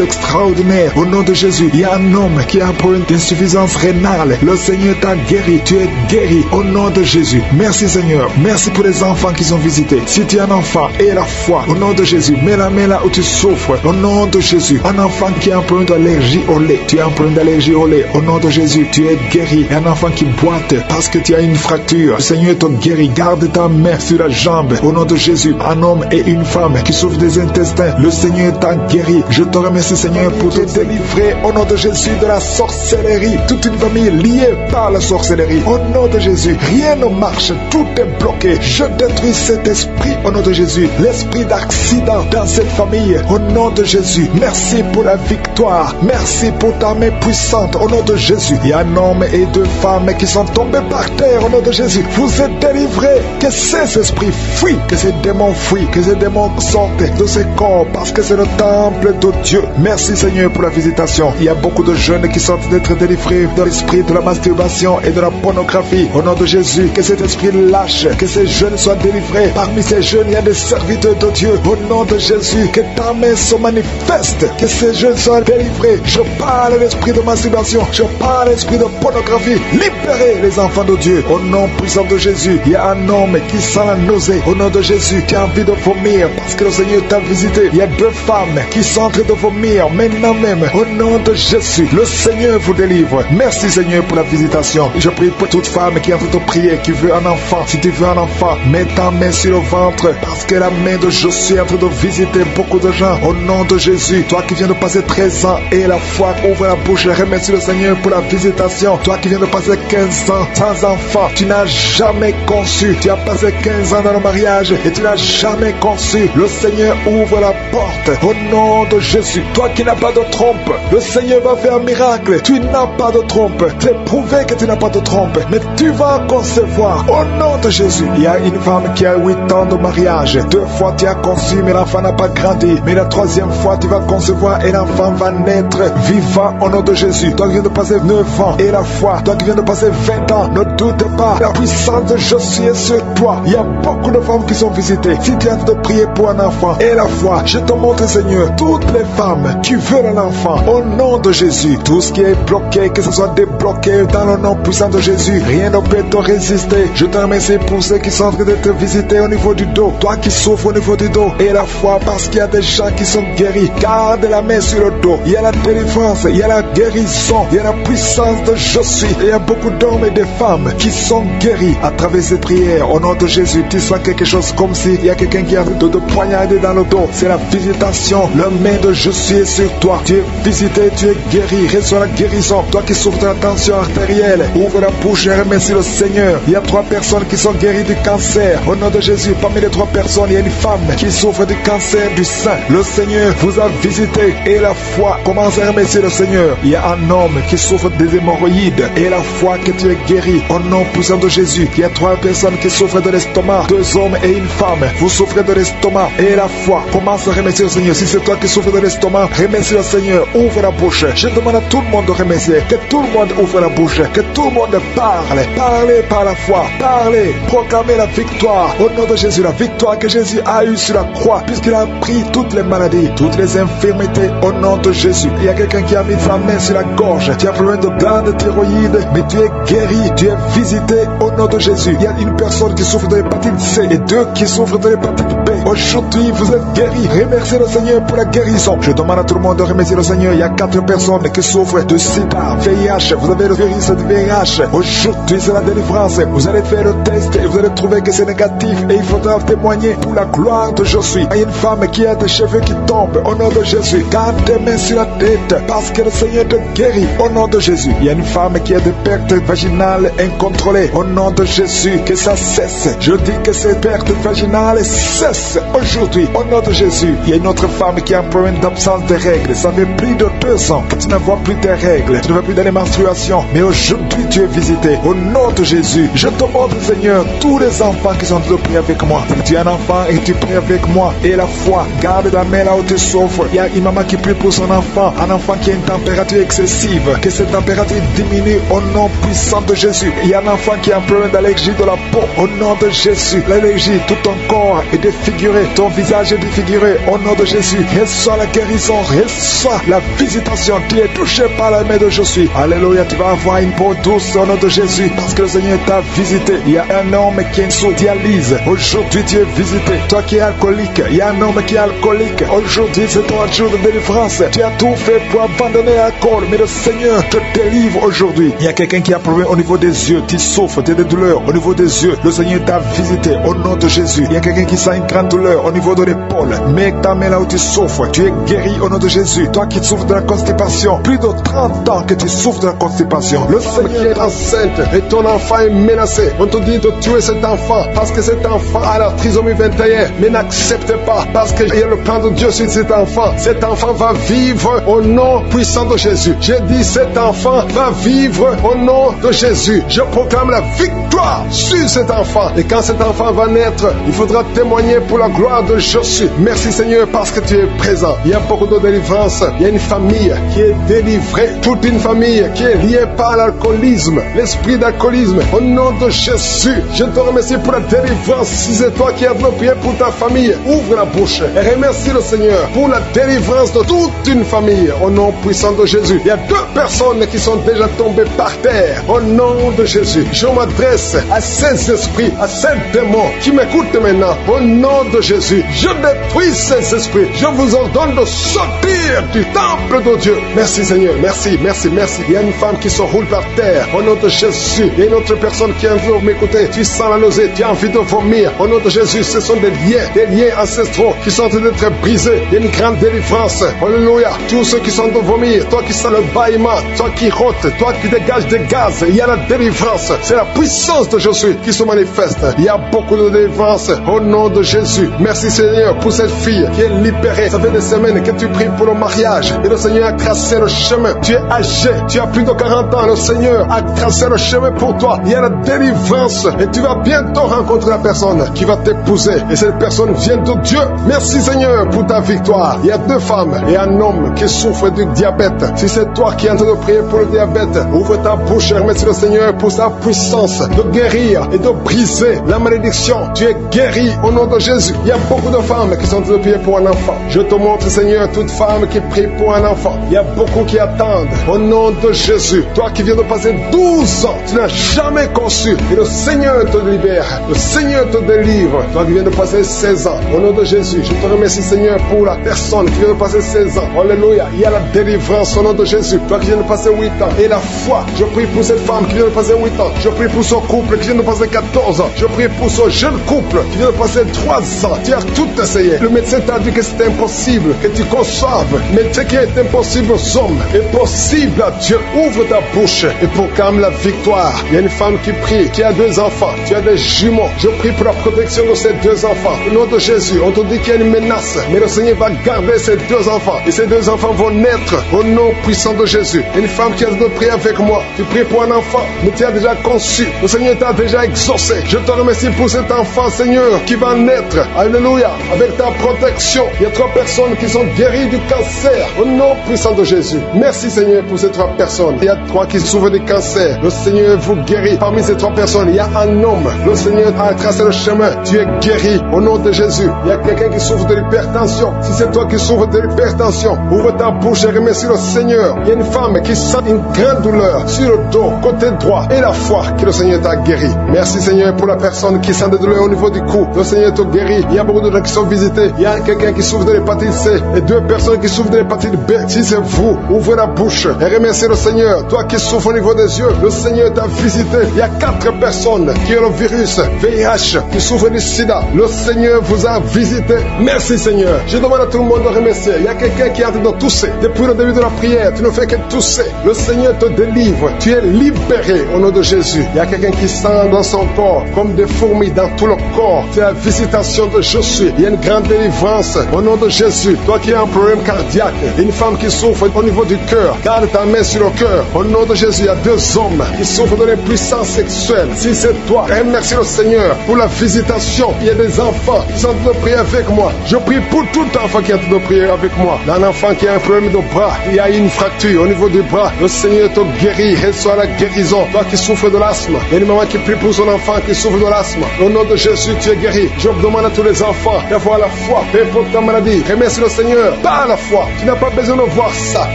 extraordinaire. Au nom de Jésus, il y a un homme qui a un problème d'insuffisance rénale. Le Seigneur t'a guéri. Tu es guéri au nom de Jésus. Merci Seigneur. Merci pour les enfants qui sont visités. Si tu es un enfant, aie la foi au nom de Jésus. Mets la main là où tu souffres. Au nom de Jésus. Un enfant qui a un problème d'allergie au lait. Tu as un problème d'allergie au lait. Au nom de Jésus, tu es guéri. Un enfant qui boite parce que tu as une fracture. Le Seigneur te guérit. Garde ta main sur la jambe. Au nom de Jésus. Un homme et une femme qui souffrent des intestins. Le Seigneur t'a guéri. Je te remercie Seigneur pour te délivrer au nom de Jésus de la sorcellerie. Toute une famille liée par la sorcellerie. Au nom de Jésus, rien ne marche. Tout est bloqué. Je détruis cet esprit au nom de Jésus. L'esprit d'accident dans cette famille. Au nom de Jésus. Merci pour la victoire. Merci pour ta main puissante. Au nom de Jésus. Il y a un homme et 2 femmes qui sont tombés par terre. Au nom de Jésus. Vous êtes délivrés. Que ces Saint-Esprit fuit, que ces démons fuient, que ces démons sortent de ces corps, parce que c'est le temple de Dieu. Merci Seigneur pour la visitation. Il y a beaucoup de jeunes qui sont d'être délivrés de l'esprit de la masturbation et de la pornographie. Au nom de Jésus, que cet esprit lâche, que ces jeunes soient délivrés. Parmi ces jeunes, il y a des serviteurs de Dieu. Au nom de Jésus, que ta main se manifeste, que ces jeunes soient délivrés. Je parle à l'esprit de masturbation, je parle à l'esprit de pornographie. Libérez les enfants de Dieu. Au nom puissant de Jésus, il y a un homme qui sent la nausée. Au nom de Jésus, qui a envie de vomir parce que le Seigneur t'a visité. Il y a 2 femmes qui sont en train de vomir maintenant même. Au nom de Jésus, le Seigneur vous délivre. Merci Seigneur pour la visitation. Je prie pour toute femme qui est en train de prier, qui veut un enfant. Si tu veux un enfant, mets ta main sur le ventre, parce que la main de Josué est en train de visiter beaucoup de gens. Au nom de Jésus, toi qui viens de passer 13 ans et la foi, ouvre la bouche et remercie le Seigneur pour la visitation. Toi qui viens de passer 15 ans sans enfant, tu n'as jamais conçu. Tu as passé 15 ans dans le mariage et tu n'as jamais conçu. Le Seigneur ouvre la porte. Au nom de Jésus, toi qui n'as pas de trompe, le Seigneur va faire un miracle. Tu n'as pas de trompe. C'est prouvé que tu n'as pas de trompe, mais tu vas concevoir. Au nom de Jésus, il y a une femme qui a 8 ans de mariage. 2 fois tu as conçu, mais l'enfant n'a pas grandi. Mais la 3e fois tu vas concevoir et l'enfant va naître vivant au nom de Jésus. Toi qui viens de passer 9 ans et la foi, toi qui viens de passer 20 ans, ne doute pas, la puissance de Jésus est sur toi. Il y a beaucoup de femmes qui sont visitées. Si tu es en train de prier pour un enfant et la foi, je te montre Seigneur, toutes les femmes qui veulent un enfant, au nom de Jésus, tout ce qui est bloqué, que ce soit débloqué dans le nom puissant de Jésus, rien ne peut te résister. Je te remercie pour ceux qui sont en train d'être visités au niveau du dos, toi qui souffres au niveau du dos, et la foi, parce qu'il y a des gens qui sont guéris. Garde la main sur le dos, il y a la délivrance, il y a la guérison, il y a la puissance de Jésus. Il y a beaucoup d'hommes et de femmes qui sont guéris à travers ces prières. Au nom de Jésus, tu sens quelque chose comme si il y a quelqu'un qui a de poignarder dans le dos. C'est la visitation. La main de Jésus est sur toi. Tu es visité, tu es guéri. Reçois la guérison. Toi qui souffres de la tension artérielle, ouvre la bouche et remercie le Seigneur. Il y a 3 personnes qui sont guéries du cancer. Au nom de Jésus, parmi les 3 personnes, il y a une femme qui souffre du cancer du sein. Le Seigneur vous a visité et la foi commence à remercier le Seigneur. Il y a un homme qui souffre des hémorroïdes et la foi que tu es guéri. Au nom puissant de Jésus, il y a 3 personnes qui souffrent de l'estomac. 2 hommes et une femme. Vous souffrez de l'estomac et la foi commence à remercier le Seigneur. Si c'est toi qui souffres de l'estomac, remercie le Seigneur. Ouvre la bouche. Je demande à tout le monde de remercier. Que tout le monde ouvre la bouche. Que tout le monde parle. Parlez par la foi. Parlez. Proclamez la victoire. Au nom de Jésus, la victoire que Jésus a eue sur la croix, puisqu'il a pris toutes les maladies, toutes les infirmités. Au nom de Jésus. Il y a quelqu'un qui a mis sa main sur la gorge. Tu as besoin de glande thyroïde, mais tu es guéri. Tu es visité au nom de Jésus. Il y a une personne qui souffre de l'hépatite C et 2 qui souffrent de l'hépatite B. Aujourd'hui, vous êtes guéris. Remerciez le Seigneur pour la guérison. Je demande à tout le monde de remercier le Seigneur. Il y a 4 personnes qui souffrent de sida, VIH. Vous avez le virus de VIH. Aujourd'hui, c'est la délivrance. Vous allez faire le test et vous allez trouver que c'est négatif. Et il faudra témoigner pour la gloire de Jésus. Il y a une femme qui a des cheveux qui tombent. Au nom de Jésus, garde tes mains sur la tête parce que le Seigneur te guérit. Au nom de Jésus. Il y a une femme qui a des pertes vaginales incontrôlées. Au nom de Jésus, que ça cesse. Je dis que ces pertes vaginales cessent aujourd'hui. Au nom de Jésus. Il y a une autre femme qui a un problème d'absence de règles. Ça fait plus de 2 ans que tu ne vois plus tes règles. Tu ne vois plus dans les menstruations. Mais aujourd'hui, tu es visité. Au nom de Jésus, je te montre, Seigneur, tous les enfants qui sont en train de prier avec moi. Si tu es un enfant et tu pries avec moi, et la foi, garde la main là où tu souffres. Il y a une maman qui prie pour son enfant. Un enfant qui a une température excessive. Que cette température diminue au nom puissant de Jésus. Il y a un enfant qui a un problème d'allergie de la peau. Au nom de Jésus, l'allergie, tout ton corps est défiguré. Ton visage est défiguré. Au nom de Jésus, reçois la guérison. Reçois la visitation. Tu es touché par la main de Jésus. Alléluia, tu vas avoir une peau douce au nom de Jésus. Parce que le Seigneur t'a visité. Il y a un homme qui est sous dialyse. Aujourd'hui, tu es visité. Toi qui es alcoolique, il y a un homme qui est alcoolique. Aujourd'hui, c'est ton jour de délivrance. Tu as tout fait pour abandonner l'alcool, mais le Seigneur te délivre aujourd'hui. Il y a quelqu'un qui a problème au niveau des yeux. Tu souffres, tu as des douleurs au niveau des yeux. Le Seigneur t'a visité au nom de Jésus. Il y a quelqu'un qui sent une grande douleur au niveau de l'épaule. Mets ta main là où tu souffres. Tu es guéri au nom de Jésus. Toi qui souffres de la constipation, plus de 30 ans que tu souffres de la constipation. Le Seigneur est enceinte et ton enfant est menacé. On te dit de tuer cet enfant parce que cet enfant a la trisomie 21. Mais n'accepte pas parce qu'il y a le plan de Dieu sur cet enfant. Cet enfant va vivre au nom puissant de Jésus. J'ai dit cet enfant va vivre au nom de Jésus. Je proclame la victoire sur cet enfant. Et quand cet enfant va naître, il faudra témoigner pour la gloire de Jésus. Merci Seigneur parce que tu es présent. Il y a beaucoup de délivrance. Il y a une famille qui est délivrée. Toute une famille qui est liée par l'alcoolisme, l'esprit d'alcoolisme. Au nom de Jésus, je te remercie pour la délivrance. Si c'est toi qui as prié pour ta famille, ouvre la bouche et remercie le Seigneur pour la délivrance de toute une famille. Au nom puissant de Jésus. Il y a 2 personnes qui sont déjà tombées par terre. Au nom de Jésus, je m'adresse à ces esprits, à ces démons qui m'écoutent maintenant. Au nom de Jésus, je détruis ces esprits. Je vous ordonne de sortir du temple de Dieu. Merci Seigneur, merci, merci, merci. Il y a une femme qui se roule par terre. Au nom de Jésus, il y a une autre personne qui a envie de m'écouter. Tu sens la nausée, tu as envie de vomir. Au nom de Jésus, ce sont des liens ancestraux qui sont en train d'être brisés. Il y a une grande délivrance. Alléluia. Tous ceux qui sont de vomir, toi qui sens le bâillement, toi qui rôtes, toi qui dégages des gaz, il y a la délivrance. C'est la puissance de Jésus qui se manifeste. Il y a beaucoup de délivrance au nom de Jésus. Merci Seigneur pour cette fille qui est libérée. Ça fait des semaines que tu pries pour le mariage et le Seigneur a tracé le chemin. Tu es âgé, tu as plus de 40 ans. Le Seigneur a tracé le chemin pour toi. Il y a la délivrance et tu vas bientôt rencontrer la personne qui va t'épouser et cette personne vient de Dieu. Merci Seigneur pour ta victoire. Il y a 2 femmes et un homme qui souffre du diabète. Si c'est toi qui es en train de prier pour le diabète, ouvre ta bouche et remercie le Seigneur pour sa puissance de guérir et de briser la malédiction. Tu es guéri au nom de Jésus. Il y a beaucoup de femmes qui sont en train de prier pour un enfant. Je te montre Seigneur toute femme qui prie pour un enfant. Il y a beaucoup qui attendent au nom de Jésus. Toi qui viens de passer 12 ans, tu n'as jamais conçu et le Seigneur te libère. Le Seigneur te délivre. Toi qui viens de passer 16 ans, au nom de Jésus, je te remercie Seigneur pour la personne qui vient de passer 16 ans. Alléluia. Il y a la délivrance au nom de Jésus. Toi qui viens de passer 8 ans et la foi. Je prie pour cette femme qui vient de passer 8 ans. Je prie pour son couple qui vient de passer 14 ans. Je prie pour ce jeune couple qui vient de passer 3 ans. Tu as tout essayé. Le médecin t'a dit que c'était impossible, que tu conçoives. Mais ce qui est impossible aux hommes est possible à Dieu. Ouvre ta bouche et proclame la victoire. Il y a une femme qui prie, qui a 2 enfants. Tu as des jumeaux. Je prie pour la protection de ces 2 enfants. Au nom de Jésus, on te dit qu'il y a une menace. Mais le Seigneur va garder ces 2 enfants. Et ces 2 enfants vont naître au nom puissant de Jésus. Une femme qui a de prier avec moi. Tu pries pour un enfant, mais tu as déjà conçu. Le Seigneur t'a déjà exaucé. Je te remercie pour cet enfant, Seigneur, qui va naître. Alléluia. Avec ta protection. Il y a 3 personnes qui sont guéries du cancer. Au nom puissant de Jésus. Merci, Seigneur, pour ces 3 personnes. Il y a 3 qui souffrent du cancer. Le Seigneur vous guérit. Parmi ces 3 personnes, il y a un homme. Le Seigneur a tracé le chemin. Tu es guéri. Au nom de Jésus. Il y a quelqu'un qui souffre de l'hypertension. Si c'est toi qui souffres de l'hypertension, ouvre ta bouche et remercie le Seigneur. Il y a une femme qui sent une grande douleur sur le dos, côté droit, et la foi que le Seigneur t'a guéri. Merci Seigneur pour la personne qui sent des douleurs au niveau du cou. Le Seigneur te guérit. Il y a beaucoup de gens qui sont visités. Il y a quelqu'un qui souffre de l'hépatite C et 2 personnes qui souffrent de l'hépatite B. Si c'est vous, ouvrez la bouche et remerciez le Seigneur. Toi qui souffres au niveau des yeux, le Seigneur t'a visité. Il y a 4 personnes qui ont le virus VIH, qui souffrent du sida. Le Seigneur vous a visité. Merci Seigneur. Je demande à tout le monde de remercier. Il y a quelqu'un qui est en train de tousser. Depuis le début de la prière, tu ne fais que tousser. Le Seigneur te délivre. Tu es libéré au nom de Jésus. Il y a quelqu'un qui sent dans son corps comme des fourmis dans tout le corps. C'est la visitation de Jésus. Il y a une grande délivrance au nom de Jésus. Toi qui as un problème cardiaque, une femme qui souffre au niveau du cœur, garde ta main sur le cœur. Au nom de Jésus, il y a 2 hommes qui souffrent de l'impuissance sexuelle. Si c'est toi, remercie le Seigneur pour la visitation. Il y a des enfants qui sont en train de prier avec moi. Je prie pour tout enfant qui est en train de prier avec moi. Un enfant qui a un problème de bras, il y a une fracture au niveau du bras. Le Seigneur te guérit, reçoit la guérison. Toi qui souffres de l'asthme, il y a une maman qui prie pour son enfant qui souffre de l'asthme. Au nom de Jésus, tu es guéri. Je demande à tous les enfants d'avoir la foi, peu importe ta maladie. Remercie le Seigneur par la foi. Tu n'as pas besoin de voir ça.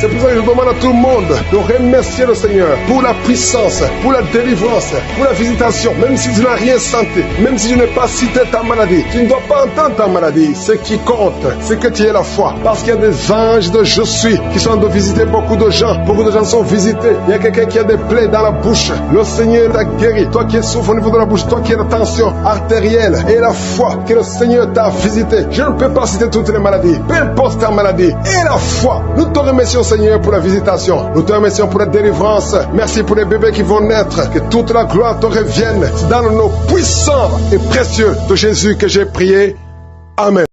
C'est pour ça que je demande à tout le monde de remercier le Seigneur pour la puissance, pour la délivrance, pour la visitation. Même si tu n'as rien senti, même si je n'ai pas cité ta maladie, tu ne dois pas entendre ta maladie. Ce qui compte, c'est que tu aies la foi. Parce qu'il y a des anges de Je suis qui sont de visiter beaucoup de gens. Beaucoup de gens sont visités. Il y a quelqu'un qui a des plaies dans la bouche. Le Seigneur t'a guéri. Toi qui souffres au niveau de la bouche, toi qui as la tension artérielle et la foi que le Seigneur t'a visité. Je ne peux pas citer toutes les maladies. Peu importe ta maladie et la foi. Nous te remercions Seigneur pour la visitation. Nous te remercions pour la délivrance. Merci pour les bébés qui vont naître. Que toute la gloire te revienne. C'est dans le nom puissant et précieux de Jésus que j'ai prié. Amen.